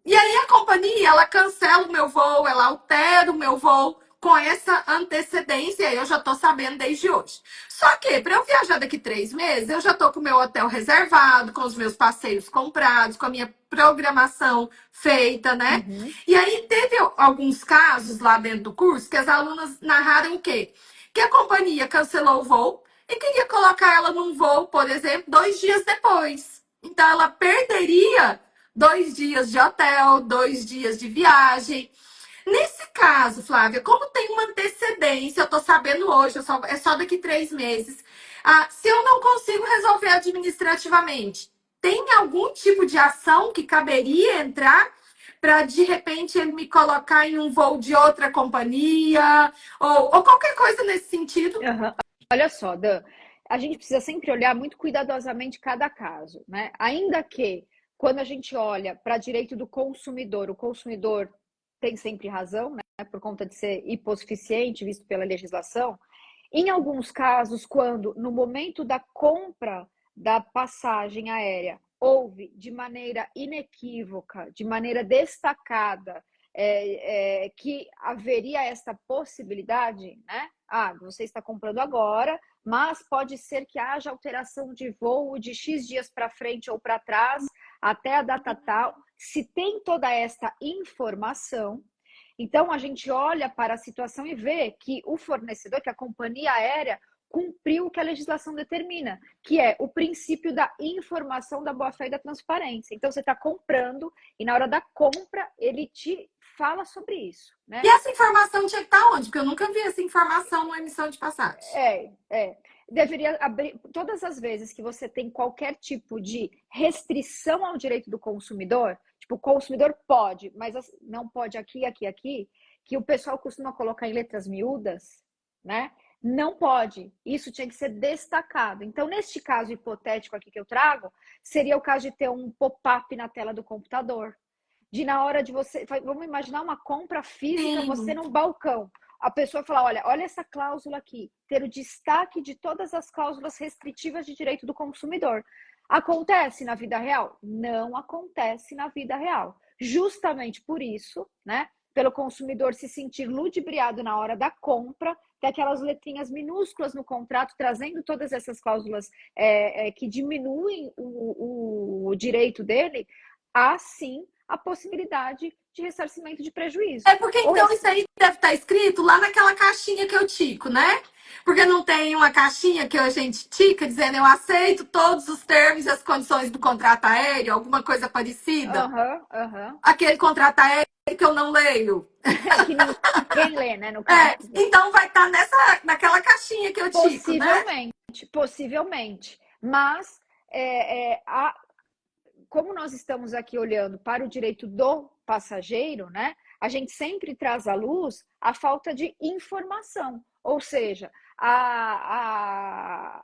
E aí a companhia, ela cancela o meu voo, ela altera o meu voo com essa antecedência, eu já tô sabendo desde hoje. Só que, para eu viajar daqui 3 meses, eu já tô com o meu hotel reservado, com os meus passeios comprados, com a minha programação feita, né?
Uhum.
E aí teve alguns casos lá dentro do curso que as alunas narraram o quê? Que a companhia cancelou o voo e queria colocar ela num voo, por exemplo, 2 dias depois. Então ela perderia 2 dias de hotel, 2 dias de viagem. Nesse caso, Flávia, como tem uma antecedência, eu tô sabendo hoje, é só daqui 3 meses. Se eu não consigo resolver administrativamente, tem algum tipo de ação que caberia entrar para de repente ele me colocar em um voo de outra companhia ou qualquer coisa nesse sentido?
Uhum. Olha só, Dan, a gente precisa sempre olhar muito cuidadosamente cada caso, né? Ainda que quando a gente olha para direito do consumidor, o consumidor tem sempre razão, né? Por conta de ser hipossuficiente, visto pela legislação. Em alguns casos, quando no momento da compra da passagem aérea houve de maneira inequívoca, de maneira destacada, que haveria esta possibilidade, né? Você está comprando agora, mas pode ser que haja alteração de voo de X dias para frente ou para trás, até a data tal. Se tem toda esta informação, então a gente olha para a situação e vê que o fornecedor, que a companhia aérea, cumpriu o que a legislação determina, que é o princípio da informação, da boa-fé e da transparência. Então você está comprando e na hora da compra ele te fala sobre isso, né?
E essa informação tinha que estar onde? Porque eu nunca vi essa informação na emissão de passagem.
Deveria abrir todas as vezes que você tem qualquer tipo de restrição ao direito do consumidor, tipo, o consumidor pode, mas não pode aqui, aqui, aqui, que o pessoal costuma colocar em letras miúdas, né? Não pode. Isso tinha que ser destacado. Então, neste caso hipotético aqui que eu trago, seria o caso de ter um pop-up na tela do computador. De na hora de você. Vamos imaginar uma compra física,
Sim.
você num balcão. A pessoa fala: olha essa cláusula aqui, ter o destaque de todas as cláusulas restritivas de direito do consumidor. Acontece na vida real? Não acontece na vida real. Justamente por isso, né? Pelo consumidor se sentir ludibriado na hora da compra, tem aquelas letrinhas minúsculas no contrato trazendo todas essas cláusulas que diminuem o direito dele, há sim a possibilidade de ressarcimento de prejuízo.
É porque então isso aí deve estar escrito lá naquela caixinha que eu tico, né? Porque não tem uma caixinha que a gente tica dizendo eu aceito todos os termos e as condições do contrato aéreo, alguma coisa parecida.
Aham, aham.
Aquele contrato aéreo que eu não leio?
Que ninguém lê, né, no caso.
Então vai estar naquela caixinha que eu tico, né?
Possivelmente. Mas, como nós estamos aqui olhando para o direito do passageiro, né, a gente sempre traz à luz a falta de informação, ou seja, a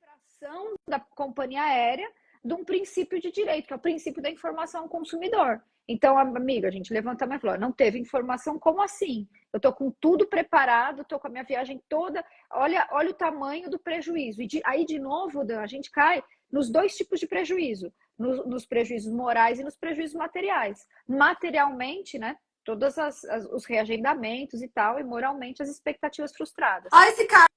infração da companhia aérea de um princípio de direito, que é o princípio da informação ao consumidor. Então, amiga, a gente levanta a mão e falou, não teve informação, como assim? Eu estou com tudo preparado, estou com a minha viagem toda, olha o tamanho do prejuízo. E aí, de novo, Dan, a gente cai nos dois tipos de prejuízo, nos prejuízos morais e nos prejuízos materiais. Materialmente, né, todos os reagendamentos e tal, e moralmente as expectativas frustradas.
Olha esse caso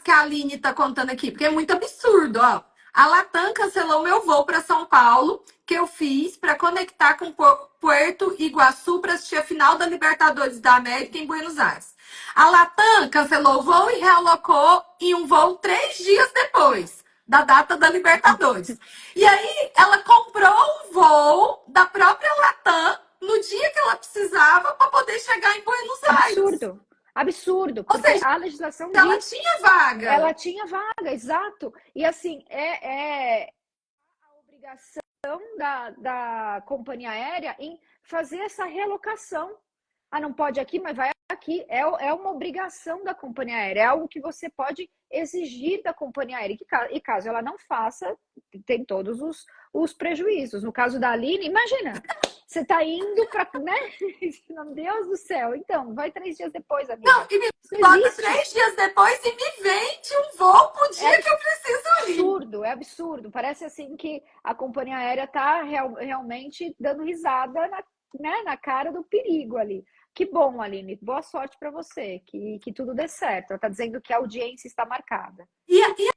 que a Aline tá contando aqui, porque é muito absurdo, ó. A Latam cancelou meu voo para São Paulo, que eu fiz para conectar com Puerto Iguaçu para assistir a final da Libertadores da América em Buenos Aires. A Latam cancelou o voo e realocou em um voo 3 dias depois da data da Libertadores. E aí ela comprou o voo da própria Latam no dia que ela precisava para poder chegar em Buenos Aires.
Absurdo,
Ou
porque
seja,
a legislação diz...
Ela tinha vaga.
Ela tinha vaga, exato. E assim, a obrigação da companhia aérea em fazer essa realocação. Ah, não pode aqui, mas vai aqui. É uma obrigação da companhia aérea, é algo que você pode exigir da companhia aérea. E caso ela não faça, tem todos os prejuízos. No caso da Aline, imagina, você está indo para, né? Meu Deus do céu. Então, vai 3 dias depois, amiga.
Não, e me bota 3 dias depois e me vende um voo pro dia que eu preciso ir.
É absurdo. Parece assim que a companhia aérea está realmente dando risada na cara do perigo ali. Que bom, Aline. Boa sorte para você. Que tudo dê certo. Ela está dizendo que a audiência está marcada.
E aí,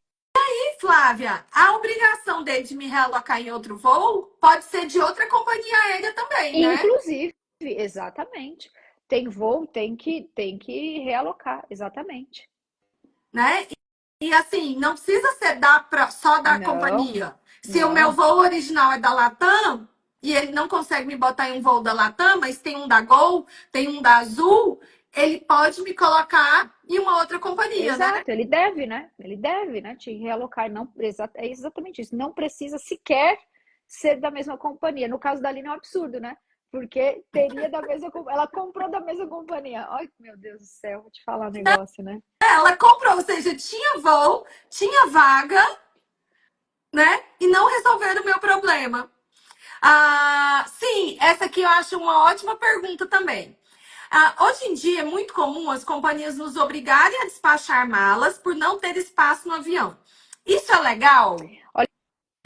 Flávia, a obrigação dele de me realocar em outro voo pode ser de outra companhia aérea também, né?
Inclusive, exatamente. Tem voo, tem que realocar, exatamente.
Né? E assim, não precisa ser só da companhia. Se o meu voo original é da Latam e ele não consegue me botar em um voo da Latam, mas tem um da Gol, tem um da Azul, ele pode me colocar em uma outra companhia,
Exato,
né?
ele deve, né? Ele deve, né? Te realocar. Não, é exatamente isso. Não precisa sequer ser da mesma companhia. No caso da Aline é um absurdo, né? Porque teria da mesma ela comprou da mesma companhia. Ai, meu Deus do céu, vou te falar um negócio, né?
Ela comprou, ou seja, tinha voo, tinha vaga, né? E não resolveram o meu problema. Sim, essa aqui eu acho uma ótima pergunta também. Hoje em dia é muito comum as companhias nos obrigarem a despachar malas por não ter espaço no avião. Isso é legal?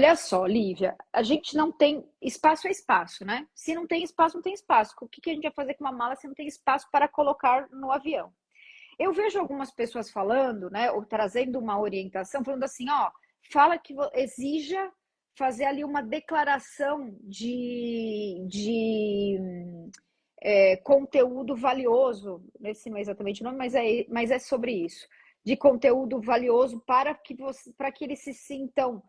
Olha só, Lívia, a gente não tem espaço é espaço, né? Se não tem espaço, não tem espaço. O que a gente vai fazer com uma mala se não tem espaço para colocar no avião? Eu vejo algumas pessoas falando, né, ou trazendo uma orientação, falando assim, ó, fala que exija fazer ali uma declaração de conteúdo valioso, esse não é exatamente o nome, mas é sobre isso, de conteúdo valioso para que eles se sintam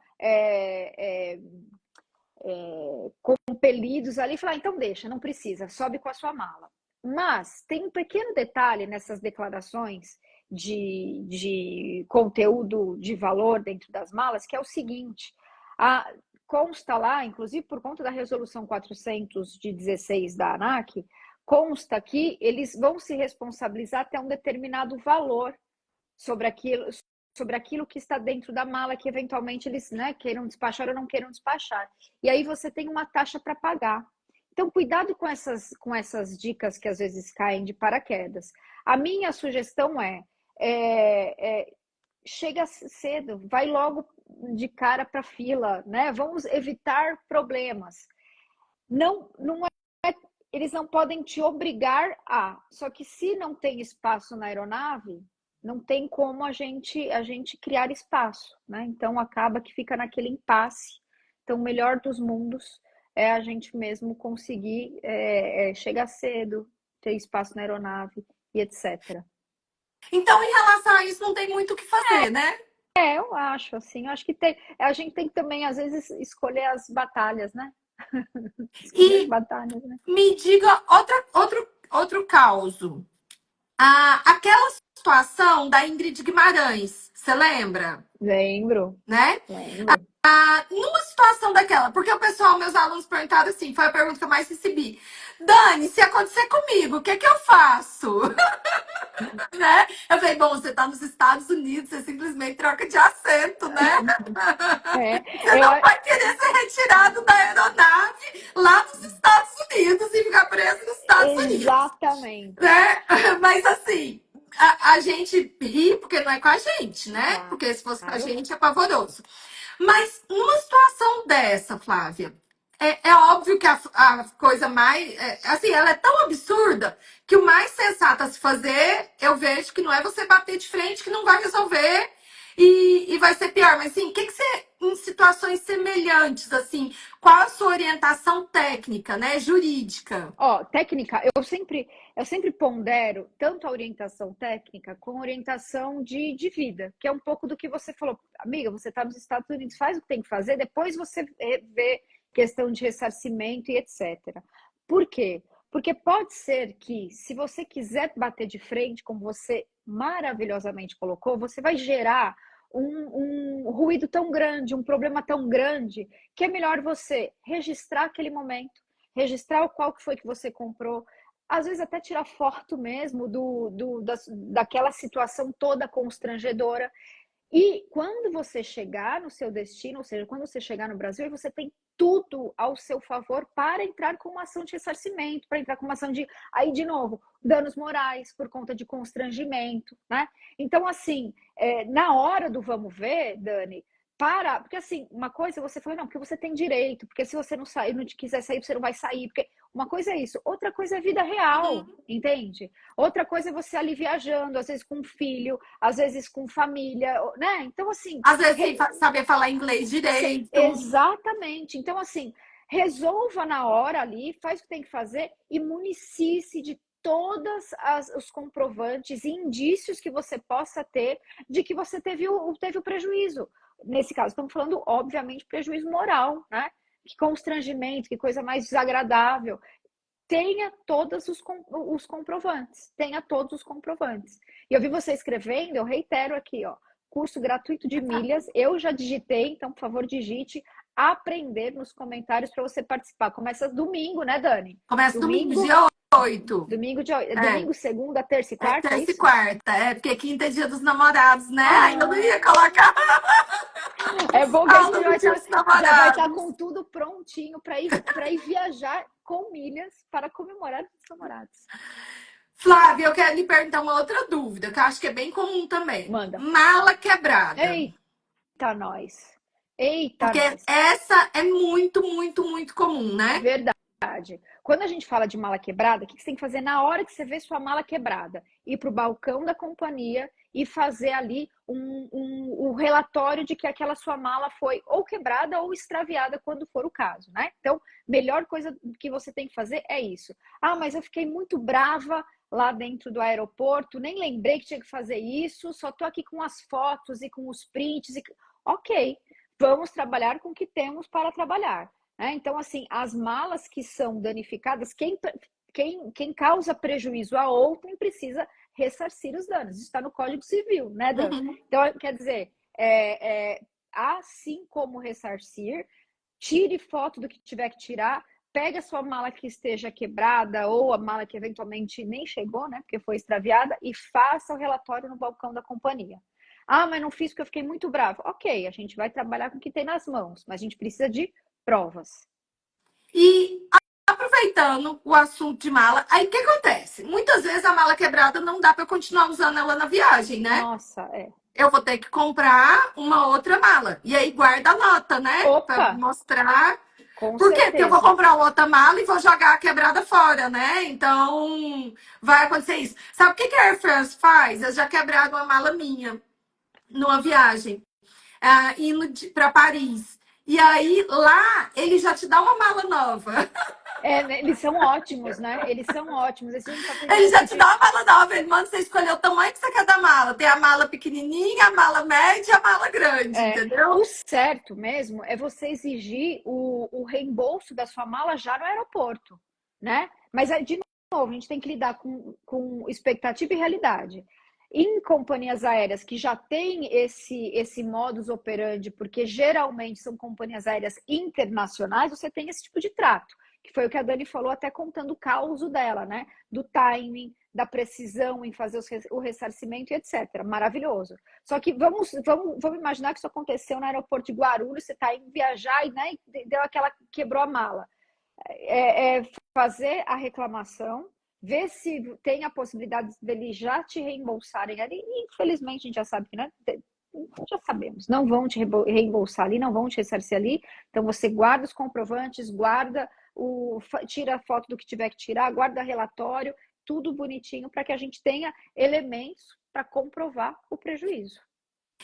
compelidos ali, falar, então deixa, não precisa, sobe com a sua mala. Mas tem um pequeno detalhe nessas declarações de conteúdo de valor dentro das malas, que é o seguinte, consta lá, inclusive por conta da resolução 416 da ANAC, consta que eles vão se responsabilizar até um determinado valor sobre aquilo que está dentro da mala, que eventualmente eles, né, queiram despachar ou não queiram despachar. E aí você tem uma taxa para pagar. Então, cuidado com essas dicas que às vezes caem de paraquedas. A minha sugestão chega cedo, vai logo de cara para a fila, né? Vamos evitar problemas. Não eles não podem te obrigar a. Só que se não tem espaço na aeronave, não tem como a gente criar espaço, né? Então acaba que fica naquele impasse. Então, o melhor dos mundos é a gente mesmo conseguir chegar cedo, ter espaço na aeronave e etc.
Então, em relação a isso, não tem muito o que fazer, né?
Eu acho, assim, eu acho que a gente tem que também, às vezes, escolher as batalhas, né? Descobrir as
E
batalhas, né?
me diga outro caso. Aquela situação da Ingrid Guimarães, você lembra?
Lembro,
Né?
lembro.
Numa situação daquela, porque o pessoal, meus alunos perguntaram assim, foi a pergunta que eu mais recebi. Dani, se acontecer comigo, o que é que eu faço? Né? Eu falei, bom, você tá nos Estados Unidos, você simplesmente troca de assento, né?
É,
Você não vai querer ser retirado da aeronave lá nos Estados Unidos e ficar preso nos Estados Unidos,
exatamente.
né? Mas assim, a gente ri porque não é com a gente, né? Porque se fosse com a
Claro.
gente é pavoroso. Mas numa situação dessa, Flávia, é óbvio que a coisa mais. Assim, ela é tão absurda que o mais sensato a se fazer, eu vejo que não é você bater de frente, que não vai resolver e vai ser pior. Mas assim, o que, que você, em situações semelhantes, assim, qual a sua orientação técnica, né, jurídica?
Ó, técnica, eu sempre pondero tanto a orientação técnica como a orientação de vida, que é um pouco do que você falou. Amiga, você está nos Estados Unidos, faz o que tem que fazer, depois você vê questão de ressarcimento e etc. Por quê? Porque pode ser que, se você quiser bater de frente, como você maravilhosamente colocou, você vai gerar um ruído tão grande, um problema tão grande, que é melhor você registrar aquele momento, registrar o qual que foi que você comprou, às vezes até tirar foto mesmo daquela situação toda constrangedora. E quando você chegar no seu destino, ou seja, quando você chegar no Brasil, você tem tudo ao seu favor para entrar com uma ação de ressarcimento, para entrar com uma ação de, aí de novo, danos morais por conta de constrangimento, né? Então, assim, na hora do vamos ver, Dani, porque assim, uma coisa você falou, não, porque você tem direito, porque se você não sair, não quiser sair, você não vai sair, porque uma coisa é isso, outra coisa é vida real,
Uhum.
entende? Outra coisa é você ali viajando, às vezes com um filho, às vezes com família, né? Então, assim,
Às vezes sem saber falar inglês direito.
exatamente. Então, assim, resolva na hora ali, faz o que tem que fazer e municie-se de todos os comprovantes e indícios que você possa ter de que você teve o prejuízo. Nesse caso, estamos falando, obviamente, prejuízo moral, né? Que constrangimento, que coisa mais desagradável. Tenha todos os comprovantes. Tenha todos os comprovantes. E eu vi você escrevendo, eu reitero aqui, ó. Curso gratuito de milhas. Eu já digitei, então, por favor, digite aprender nos comentários para você participar. Começa domingo, né, Dani?
Começa domingo,
Domingo,
dia 8.
domingo, segunda, terça e
É
quarta, é
terça e
isso?
quarta. Porque quinta é dia dos namorados, né? Ainda não ia
Ah,
colocar
é bom que
a
aí você
aula do dia dos
já vai estar
namorados.
com tudo prontinho para ir viajar com milhas para comemorar os namorados.
Flávia, eu quero lhe perguntar uma outra dúvida, que eu acho que é bem comum também.
Manda.
Mala quebrada.
Eita, nós. Eita,
Porque
nós.
essa é muito, muito, muito comum, né?
Verdade. Quando a gente fala de mala quebrada, o que você tem que fazer na hora que você vê sua mala quebrada? Ir para o balcão da companhia e fazer ali um relatório de que aquela sua mala foi ou quebrada ou extraviada, quando for o caso, né? Então, melhor coisa que você tem que fazer é isso. Ah, mas eu fiquei muito brava lá dentro do aeroporto, nem lembrei que tinha que fazer isso, só tô aqui com as fotos e com os prints. Ok, vamos trabalhar com o que temos para trabalhar. Então, assim, as malas que são danificadas, quem causa prejuízo a outrem precisa ressarcir os danos. Isso está no Código Civil, né, Dan?
Uhum.
Então, quer dizer, assim como ressarcir, tire foto do que tiver que tirar, pega a sua mala que esteja quebrada ou a mala que eventualmente nem chegou, né, porque foi extraviada, e faça o relatório no balcão da companhia. Ah, mas não fiz porque eu fiquei muito bravo. Ok, a gente vai trabalhar com o que tem nas mãos, mas a gente precisa de provas.
E aproveitando o assunto de mala, aí o que acontece? Muitas vezes a mala quebrada não dá para continuar usando ela na viagem, né?
Nossa, é.
Eu vou ter que comprar uma outra mala. E aí guarda a nota, né? Para
Opa,
mostrar.
com
Por quê? Porque eu vou
certeza.
comprar outra mala e vou jogar a quebrada fora, né? Então vai acontecer isso. Sabe o que a Air France faz? Eu já quebraram uma mala minha numa viagem, indo para Paris. E aí lá ele já te dá uma mala nova.
Né, eles são ótimos, né? Eles são ótimos. Esse dia a gente tá
Ele
pensando
já
assim
te
de.
dá uma mala nova, ele manda você escolher o tamanho que você quer da mala. Tem a mala pequenininha, a mala média e a mala grande,
O
entendeu?
certo mesmo é você exigir o reembolso da sua mala já no aeroporto, né? Mas, de novo, a gente tem que lidar com expectativa e realidade. Em companhias aéreas que já têm esse modus operandi, porque geralmente são companhias aéreas internacionais, você tem esse tipo de trato, que foi o que a Dani falou, até contando o caos dela, né? Do timing, da precisão em fazer o ressarcimento e etc. Maravilhoso. Só que vamos imaginar que isso aconteceu no aeroporto de Guarulhos, você está indo viajar e, né, deu aquela, quebrou a mala. Fazer a reclamação, ver se tem a possibilidade deles já te reembolsarem ali. E, infelizmente, a gente já sabe que, né? Já sabemos, não vão te reembolsar ali, não vão te ressarcir ali. Então, você guarda os comprovantes, tira a foto do que tiver que tirar, guarda relatório, tudo bonitinho para que a gente tenha elementos para comprovar o prejuízo.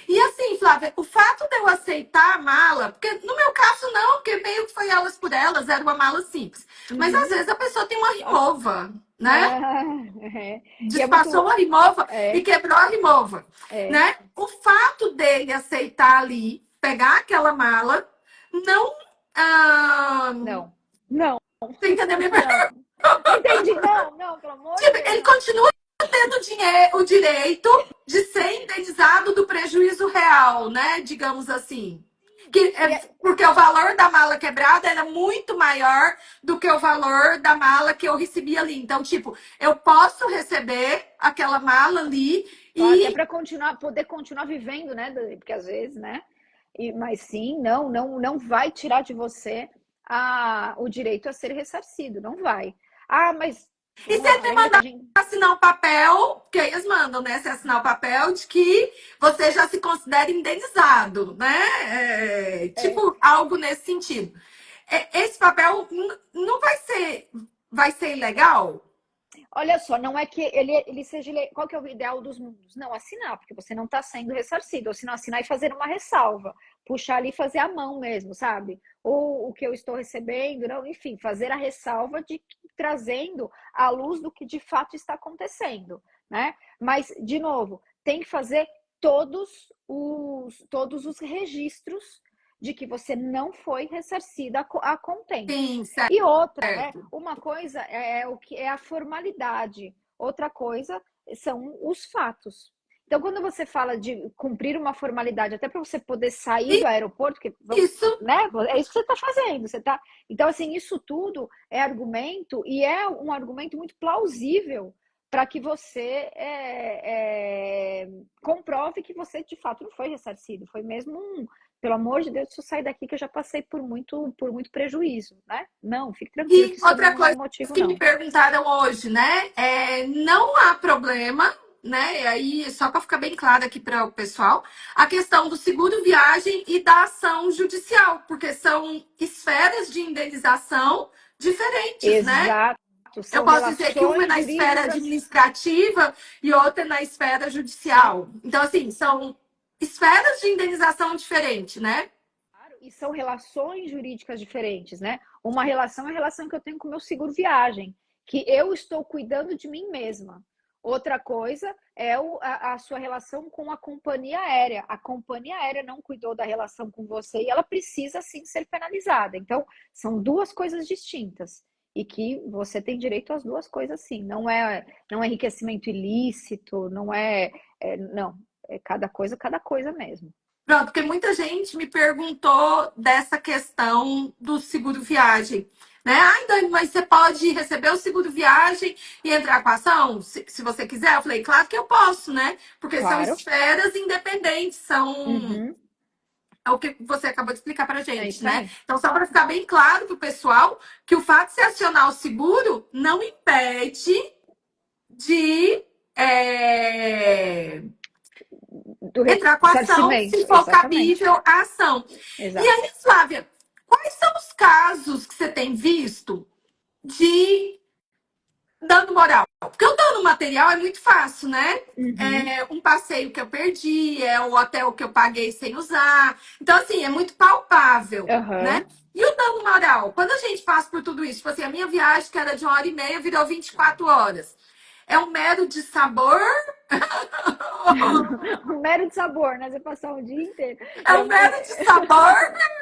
E assim, Flávia, o fato de eu aceitar a mala, porque no meu caso não, porque meio que foi elas por elas, era uma mala simples. Mas às
Uhum.
vezes a pessoa tem uma rimova, né?
Ah, é. E é
Despachou
muito.
uma rimova e
É,
quebrou a rimova,
é.
né? O fato dele aceitar ali, pegar aquela mala, não. Ah,
Não, não,
você entendeu?
não. Entendi. Não, não, pelo amor de
Tipo,
Deus,
ele
não.
continua tendo dinheiro, o direito de ser indenizado do prejuízo real, né? Digamos assim. Porque o valor da mala quebrada era muito maior do que o valor da mala que eu recebi ali. Então, tipo, eu posso receber aquela mala ali
Até
e
para poder continuar vivendo, né? Porque às vezes, né? Mas sim, não vai tirar de você o direito a ser ressarcido, não vai. Ah, mas
se
vamos lá,
ele me
lembra que a
mandar
gente.
assinar o papel, que eles mandam, né? Você assinar o papel de que você já se considera indenizado, né?
É,
Tipo, algo nesse sentido. Esse papel não vai ser ilegal?
olha só, não é que ele seja. Qual que é o ideal dos mundos? Não assinar, porque você não está sendo ressarcido. Ou se não assinar e fazer uma ressalva. Puxar ali e fazer a mão mesmo, sabe? Ou o que eu estou recebendo, não, enfim, fazer a ressalva trazendo à luz do que de fato está acontecendo, né? Mas, de novo, tem que fazer todos os registros de que você não foi ressarcida a contento.
Sim,
E outra, né?
certo.
Uma coisa é o que é a formalidade, outra coisa são os fatos. Então, quando você fala de cumprir uma formalidade, até para você poder sair do aeroporto, que,
Isso.
né? É isso que você está fazendo. Então, assim, isso tudo é argumento e é um argumento muito plausível para que você comprove que você de fato não foi ressarcido, foi mesmo pelo amor de Deus, deixa eu sair daqui que eu já passei por muito prejuízo, né? Não, fique tranquilo
E
que isso também
outra
não é
coisa
motivo,
que me
não.
perguntaram hoje, né? Não há problema, né? E aí, só para ficar bem claro aqui para o pessoal, a questão do seguro viagem e da ação judicial, porque são esferas de indenização diferentes, né?
Exato,
Eu
são
posso dizer que uma é
relações
na esfera
jurídicas.
administrativa e outra é na esfera
Sim,
judicial. Então, assim, são esferas de indenização diferentes, né?
claro, e são relações jurídicas diferentes, né? Uma relação é a relação que eu tenho com o meu seguro viagem, que eu estou cuidando de mim mesma. Outra coisa é a sua relação com a companhia aérea. A companhia aérea não cuidou da relação com você e ela precisa sim ser penalizada. Então, são duas coisas distintas e que você tem direito às duas coisas sim. Não é enriquecimento ilícito, não. É cada coisa mesmo.
Pronto, porque muita gente me perguntou dessa questão do seguro viagem. Né? Ai, Dani, mas você pode receber o seguro viagem e entrar com a ação? Se você quiser, eu falei, claro que eu posso, né? Porque são
Claro.
esferas independentes, são
Uhum.
é o que você acabou de explicar pra
É
gente,
isso
né?
aí.
Então, só para ficar bem claro pro pessoal que o fato de se acionar o seguro não impede de
Do
entrar com a ação, se
ressarcimento,
for
exatamente.
cabível a ação. E
Exato.
aí, Flávia, quais são os casos que você tem visto de dano moral. Porque o dano material é muito fácil, né?
Uhum.
É um passeio que eu perdi, é o hotel que eu paguei sem usar. Então, assim, é muito palpável, né?
Aham.
E o dano moral? Quando a gente passa por tudo isso, tipo assim, a minha viagem, que era de 1h30, virou 24 horas. É um mero de sabor?
Um mero de sabor, né? Você passar um dia inteiro.
É um mero de sabor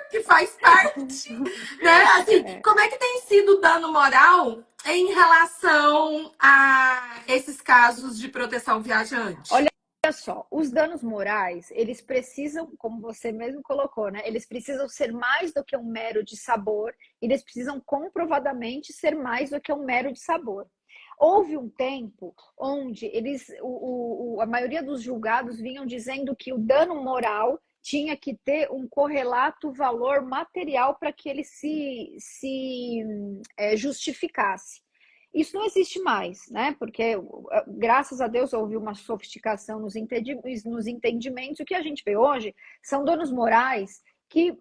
que faz parte, né? Assim, como é que tem sido o dano moral em relação a esses casos de proteção viajante?
Olha só, os danos morais, eles precisam, como você mesmo colocou, né? Eles precisam ser mais do que um mero de sabor, eles precisam comprovadamente ser mais do que um mero de sabor. Houve um tempo onde a maioria dos julgados vinham dizendo que o dano moral tinha que ter um correlato valor material para que ele se justificasse. Isso não existe mais, né? Porque, graças a Deus, houve uma sofisticação nos entendimentos. O que a gente vê hoje são danos morais que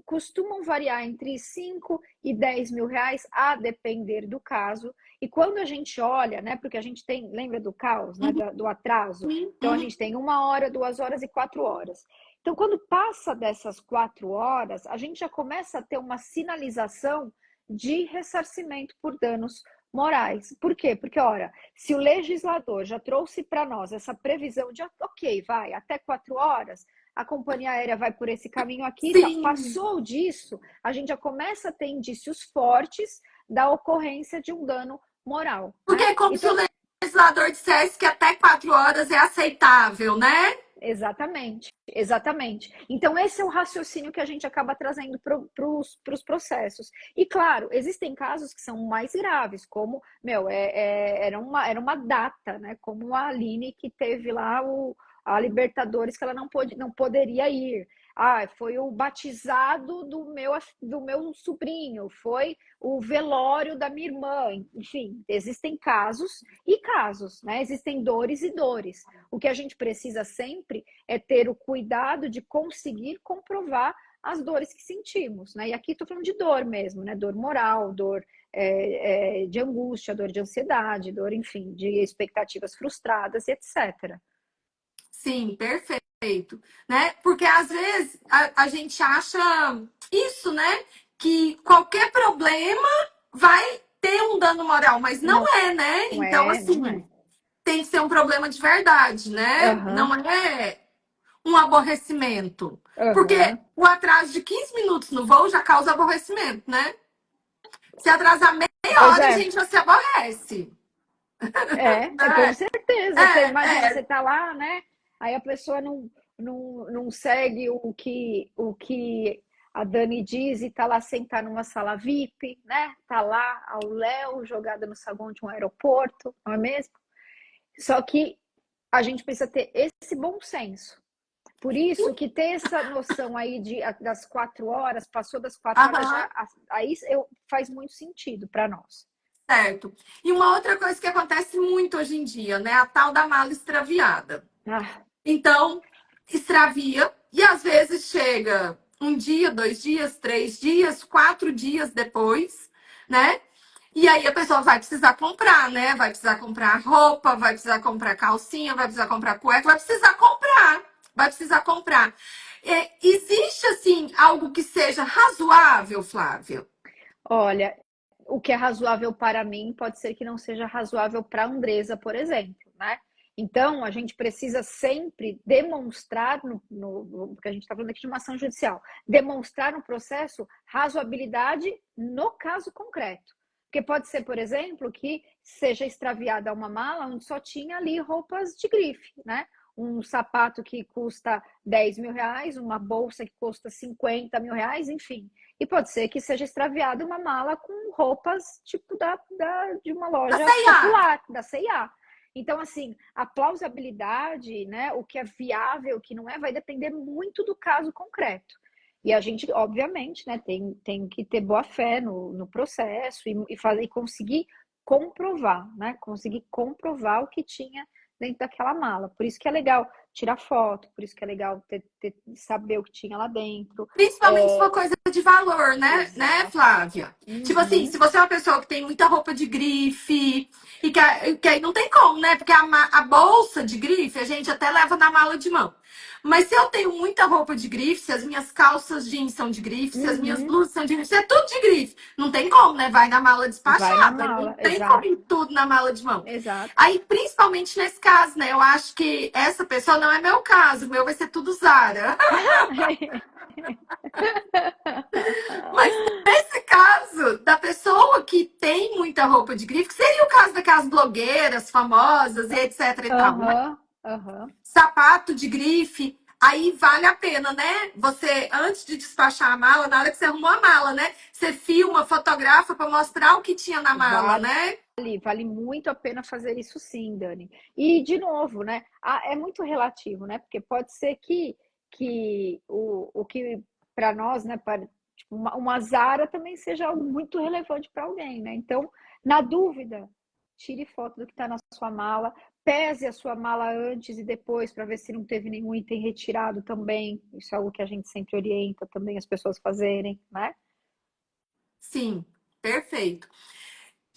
costumam variar entre 5 e 10 mil reais, a depender do caso. E quando a gente olha, né? Porque a gente tem, lembra do caos, né? Do atraso? Então, a gente tem 1 hora, 2 horas e 4 horas. Então, quando passa dessas 4 horas, a gente já começa a ter uma sinalização de ressarcimento por danos morais. Por quê? Porque, ora, se o legislador já trouxe para nós essa previsão de, ok, vai, até 4 horas, a companhia aérea vai por esse caminho aqui, tá,
Sim,
passou disso, a gente já começa a ter indícios fortes da ocorrência de um dano moral,
porque
né?
é como se o
Então,
legislador dissesse que até 4 horas é aceitável, né?
exatamente, exatamente. Então, esse é o raciocínio que a gente acaba trazendo para os processos. E, claro, existem casos que são mais graves, como, era uma data, né? Como a Aline que teve lá a Libertadores que ela não poderia ir. Ah, foi o batizado do meu sobrinho, foi o velório da minha irmã. Enfim, existem casos e casos, né? Existem dores e dores. O que a gente precisa sempre é ter o cuidado de conseguir comprovar as dores que sentimos, né? E aqui estou falando de dor mesmo, né? Dor moral, dor de angústia, dor de ansiedade, dor, enfim, de expectativas frustradas, etc.
Sim, perfeito, né? Porque às vezes a gente acha isso, né? Que qualquer problema vai ter um dano moral, mas não
Não
é, né? Então,
é, não
assim,
é.
tem que ser um problema de verdade, né?
Aham,
Não é um aborrecimento. Porque
aham.
o atraso de 15 minutos no voo já causa aborrecimento, né? Se atrasar meia
Pois
hora, a
é,
gente já se aborrece,
com
né?
certeza. Você
É,
imagina,
é,
você tá lá, né? Aí a pessoa não segue o que a Dani diz e tá lá sentada numa sala VIP, né? Tá lá ao léu, jogada no saguão de um aeroporto, não é mesmo? Só que a gente precisa ter esse bom senso. Por isso que ter essa noção aí das 4 horas, passou das 4 horas,
aham.
já aí faz muito sentido para nós.
Certo. E uma outra coisa que acontece muito hoje em dia, né? A tal da mala extraviada.
Ah,
Então, extravia e às vezes chega um dia, 2 dias, 3 dias, 4 dias depois, né? E aí a pessoa vai precisar comprar, né? Vai precisar comprar roupa, vai precisar comprar calcinha, vai precisar comprar cueca, vai precisar comprar. Vai precisar comprar. Existe, assim, algo que seja razoável, Flávia?
olha, o que é razoável para mim pode ser que não seja razoável para a Andresa, por exemplo, né? Então, a gente precisa sempre demonstrar, porque a gente está falando aqui de uma ação judicial, demonstrar no processo razoabilidade no caso concreto. Porque pode ser, por exemplo, que seja extraviada uma mala onde só tinha ali roupas de grife, né? Um sapato que custa 10 mil reais, uma bolsa que custa 50 mil reais, enfim. E pode ser que seja extraviada uma mala com roupas tipo de uma
Da
loja
C&A.
popular, da C&A. Então, assim, a plausibilidade, né, o que é viável, o que não é, vai depender muito do caso concreto. E a gente, obviamente, né, tem que ter boa fé no processo e conseguir comprovar, né? Conseguir comprovar o que tinha dentro daquela mala. Por isso que é legal tirar foto, por isso que é legal saber o que tinha lá dentro.
Principalmente se for coisa de valor, né,
Exato.
Flávia? Tipo assim,
Uhum,
se você é uma pessoa que tem muita roupa de grife, e que aí não tem como, né? Porque a bolsa de grife a gente até leva na mala de mão. Mas se eu tenho muita roupa de grife, se as minhas calças jeans são de grife, se as minhas
uhum.
blusas são de grife, se é tudo de grife, não tem como, né? Vai na mala
Vai na
despachada, não
mala,
tem como ir
exato,
tudo na mala de mão.
exato.
Aí, principalmente nesse caso, né? Eu acho que essa pessoa não é meu caso, o meu vai ser tudo Zara. Mas nesse caso, da pessoa que tem muita roupa de grife, que seria o caso daquelas blogueiras famosas e etc e tal, né?
Aham, aham.
Sapato de grife, aí vale a pena, né? Você, antes de despachar a mala, na hora que você arrumou a mala, né? Você filma, fotografa para mostrar o que tinha na mala,
Vale,
né?
vale muito a pena fazer isso sim, Dani. E, de novo, né? É muito relativo, né? Porque pode ser que o que para nós, né? Para, tipo, uma Zara também seja algo muito relevante para alguém, né? Então, na dúvida, tire foto do que está na sua mala, pese a sua mala antes e depois para ver se não teve nenhum item retirado também. Isso é algo que a gente sempre orienta também as pessoas fazerem, né?
Sim, perfeito.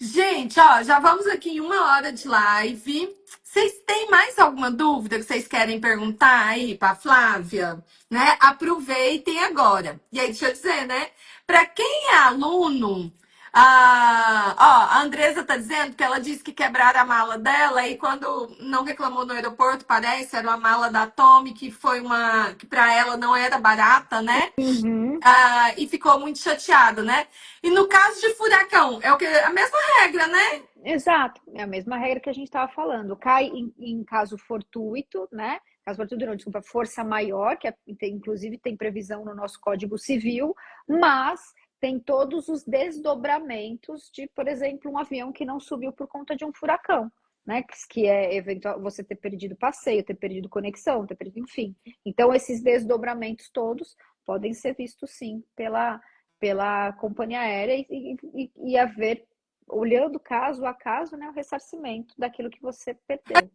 Gente, ó, já vamos aqui em 1 hora de live. Vocês têm mais alguma dúvida que vocês querem perguntar aí para Flávia? Né? Aproveitem agora. E aí, deixa eu dizer, né? Para quem é aluno, a Andresa tá dizendo que ela disse que quebraram a mala dela e quando não reclamou no aeroporto, parece, era uma mala da Tommy, que foi uma que para ela não era barata, né?
Uhum.
E ficou muito chateada, né? E no caso de furacão, é o que a mesma regra, né?
Exato, é a mesma regra que a gente estava falando. Cai em caso fortuito, né? Caso fortuito, não, desculpa, força maior, que inclusive tem previsão no nosso Código Civil, mas tem todos os desdobramentos de, por exemplo, um avião que não subiu por conta de um furacão, né? Que é eventual você ter perdido passeio, ter perdido conexão, ter perdido, enfim. Então, esses desdobramentos todos podem ser vistos sim pela companhia aérea e haver olhando caso a caso, né, o ressarcimento daquilo que você perdeu.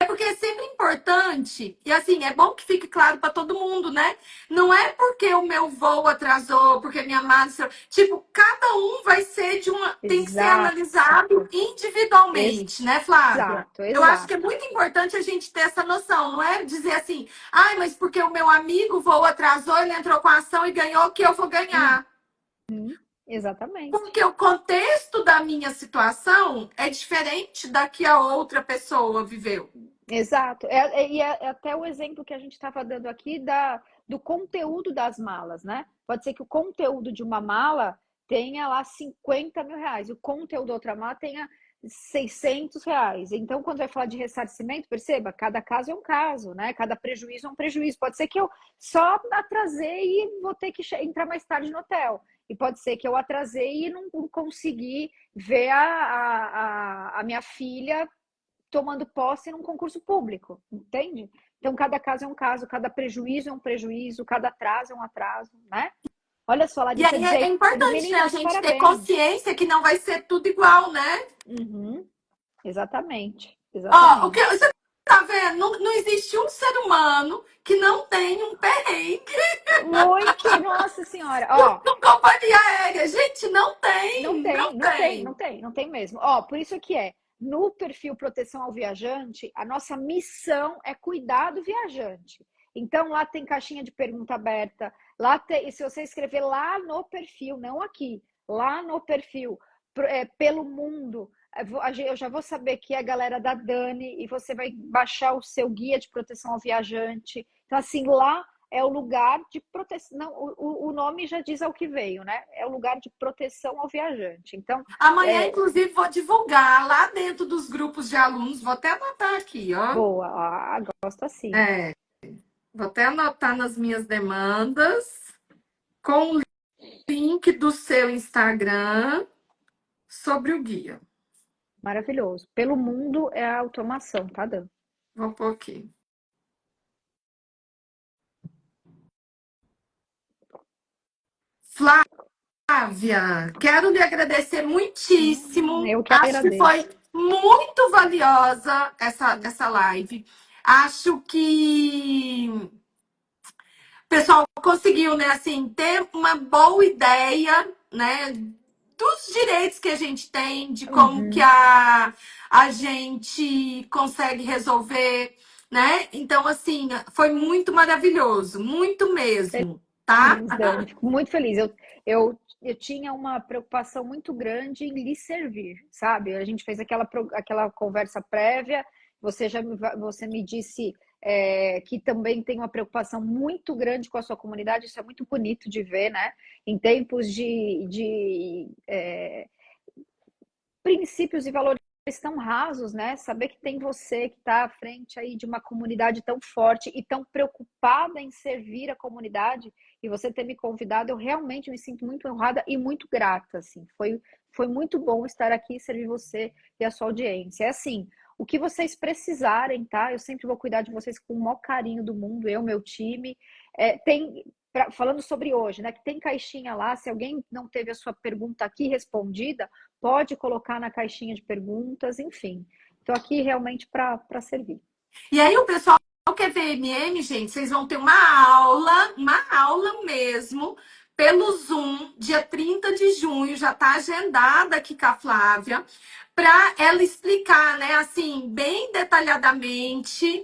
É porque é sempre importante, e assim, é bom que fique claro para todo mundo, né? Não é porque o meu voo atrasou, porque minha máscara. Tipo, cada um vai ser de uma. Tem que ser analisado
Exato,
individualmente, né, Flávia?
exato,
Eu acho que é
exato.
muito importante a gente ter essa noção, não é dizer assim, ai, mas porque o meu amigo voo atrasou, ele entrou com a ação e ganhou, que eu vou ganhar.
Uhum, exatamente.
Porque o contexto da minha situação é diferente da que a outra pessoa viveu.
Exato. É até o exemplo que a gente estava dando aqui do conteúdo das malas, né? Pode ser que o conteúdo de uma mala tenha lá 50 mil reais, o conteúdo da outra mala tenha 600 reais. Então, quando vai falar de ressarcimento, perceba, cada caso é um caso, né? Cada prejuízo é um prejuízo. Pode ser que eu só atrasei e vou ter que entrar mais tarde no hotel. E pode ser que eu atrasei e não consegui ver a minha filha tomando posse num concurso público, entende? Então, cada caso é um caso, cada prejuízo é um prejuízo, cada atraso é um atraso, né? Olha só,
E
Larissa
aí é
dizendo,
importante, né, a
meninas,
gente ter
parabéns.
consciência que não vai ser tudo igual, né?
Uhum, exatamente,
Ó, o que
exatamente.
você tá vendo? Não, não existe um ser humano que não tem um perrengue
Oi, que, nossa senhora, ó,
com companhia aérea. Gente, não
não
tem,
tem,
não
não tem, não
tem.
tem, não tem mesmo. Ó, por isso que no perfil Proteção ao Viajante, a nossa missão é cuidar do viajante. Então lá tem caixinha de pergunta aberta, lá tem, e se você escrever lá no perfil, não aqui, lá no perfil, pelo mundo, eu já vou saber que é a galera da Dani e você vai baixar o seu guia de proteção ao viajante. Então assim, lá é o lugar de proteção. Não, o nome já diz ao que veio, né? É o lugar de proteção ao viajante. Então,
Amanhã, inclusive, vou divulgar lá dentro dos grupos de alunos. Vou até anotar aqui, ó.
boa, gosto assim.
É, vou até anotar nas minhas demandas com o link do seu Instagram sobre o guia.
Maravilhoso. Pelo mundo é a automação, tá, Dan?
Vou pôr aqui. Flávia, quero lhe agradecer muitíssimo.
Eu que
Acho que
agradeço.
foi muito valiosa essa live. Acho que o pessoal conseguiu, né, assim, ter uma boa ideia, né, dos direitos que a gente tem, de como que
Uhum.
a gente consegue resolver, né? Então, assim, foi muito maravilhoso, muito mesmo, tá?
Feliz, Dani. Fico muito feliz. Eu tinha uma preocupação muito grande em lhe servir, sabe? A gente fez aquela conversa prévia, você me disse que também tem uma preocupação muito grande com a sua comunidade, isso é muito bonito de ver, né? Em tempos de princípios e valores tão rasos, né? Saber que tem você que está à frente aí de uma comunidade tão forte e tão preocupada em servir a comunidade e você ter me convidado, eu realmente me sinto muito honrada e muito grata, assim. Foi muito bom estar aqui e servir você e a sua audiência. É assim, o que vocês precisarem, tá? Eu sempre vou cuidar de vocês com o maior carinho do mundo, eu, meu time. Falando sobre hoje, né? Que tem caixinha lá, se alguém não teve a sua pergunta aqui respondida, pode colocar na caixinha de perguntas, enfim. Estou aqui realmente para servir.
E aí, o pessoal que é VMM, gente, vocês vão ter uma aula mesmo, pelo Zoom, dia 30 de junho, já está agendada aqui com a Flávia, para ela explicar, né, assim, bem detalhadamente,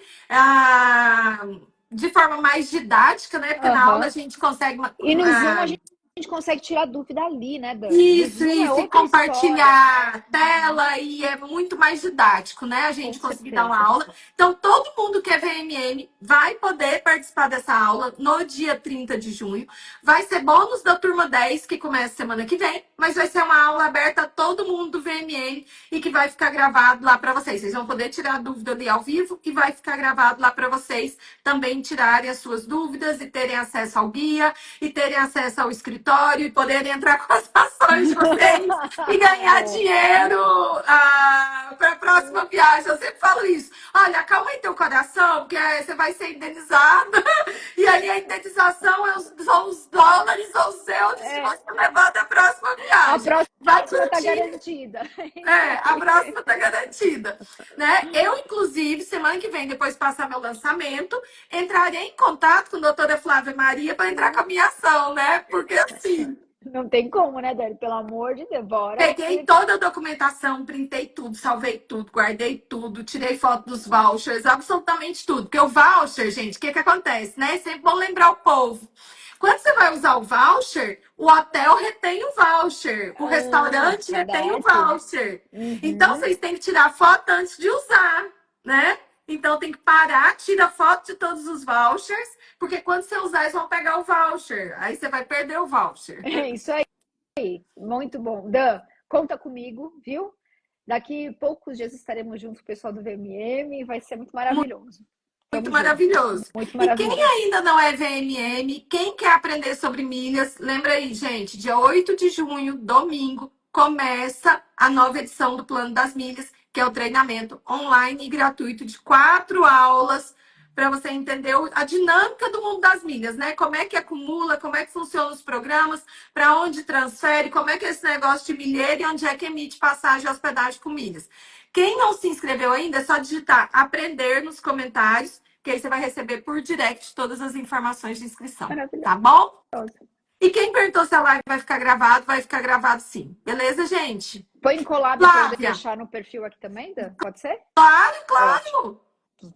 de forma mais didática, né, porque na aula a
Uhum.
gente consegue
E no Zoom a gente consegue tirar dúvida ali, né, Dani? No
isso,
Zoom é
isso, e
outra história.
compartilhar a tela, e é muito mais didático, né? A
Com
gente conseguir dar uma
certeza.
aula. Então, todo mundo que é VMM vai poder participar dessa aula no dia 30 de junho. Vai ser bônus da turma 10, que começa semana que vem, mas vai ser uma aula aberta a todo mundo do VMM e que vai ficar gravado lá para vocês. Vocês vão poder tirar a dúvida ali ao vivo e vai ficar gravado lá para vocês também tirarem as suas dúvidas e terem acesso ao guia e terem acesso ao escritório e poderem entrar com as ações de vocês e ganhar dinheiro para a próxima viagem. Eu sempre falo isso. Olha, acalma aí teu coração, porque você vai ser indenizado. E aí a indenização são os dólares ou os euros que você levar da próxima
A
viagem. Vai
próxima está
curtir.
garantida. Isso
A
aí.
próxima tá garantida, né? Eu, inclusive, semana que vem, depois de passar meu lançamento, entrarei em contato com a doutora Flávia Maria para entrar com a minha ação, né? Porque assim,
Não tem como, né, Dani? Pelo amor de Deus, bora.
peguei toda a documentação, printei tudo, salvei tudo, guardei tudo, tirei foto dos vouchers, absolutamente tudo. Porque o voucher, gente, o que que acontece, né? É sempre bom lembrar o povo. Quando você vai usar o voucher, o hotel retém o voucher, o restaurante retém o
Verdade.
voucher. Então,
Uhum.
vocês têm que tirar foto antes de usar, né? Então, tem que parar, tira foto de todos os vouchers, porque quando você usar, eles vão pegar o voucher. Aí você vai perder o voucher.
É isso aí. Muito bom. Dan, conta comigo, viu? Daqui poucos dias estaremos juntos com o pessoal do VMM e vai ser muito maravilhoso.
Muito
Tamo junto.
maravilhoso.
Muito
E quem
maravilhoso.
ainda não é VMM, quem quer aprender sobre milhas, lembra aí, gente, dia 8 de junho, domingo, começa a nova edição do Plano das Milhas, que é o treinamento online e gratuito de 4 aulas para você entender a dinâmica do mundo das milhas, né? Como é que acumula, como é que funcionam os programas, para onde transfere, como é que é esse negócio de milheiro e onde é que emite passagem e hospedagem com milhas. Quem não se inscreveu ainda, é só digitar aprender nos comentários, que aí você vai receber por direct todas as informações de inscrição.
Maravilhoso.
Tá bom? E quem perguntou se a live vai ficar gravado sim. Beleza, gente?
Põe collab para eu
Flávia.
deixar no perfil aqui também, Dan? Pode ser?
Claro,
Ótimo.
claro.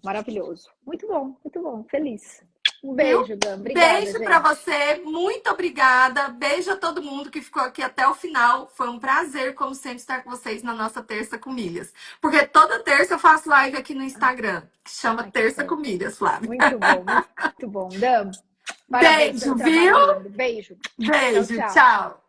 Maravilhoso. Muito bom. Feliz. Um
Viu?
beijo, Dan. Obrigada,
Beijo
gente.
para você, muito obrigada. Beijo a todo mundo que ficou aqui até o final. Foi um prazer, como sempre, estar com vocês na nossa Terça com Milhas. Porque toda terça eu faço live aqui no Instagram, que chama Terça com Milhas, Flávia.
Muito bom. Dan, parabéns
Beijo,
pelo
viu?
trabalho lindo. Beijo.
Beijo,
Tchau.
tchau.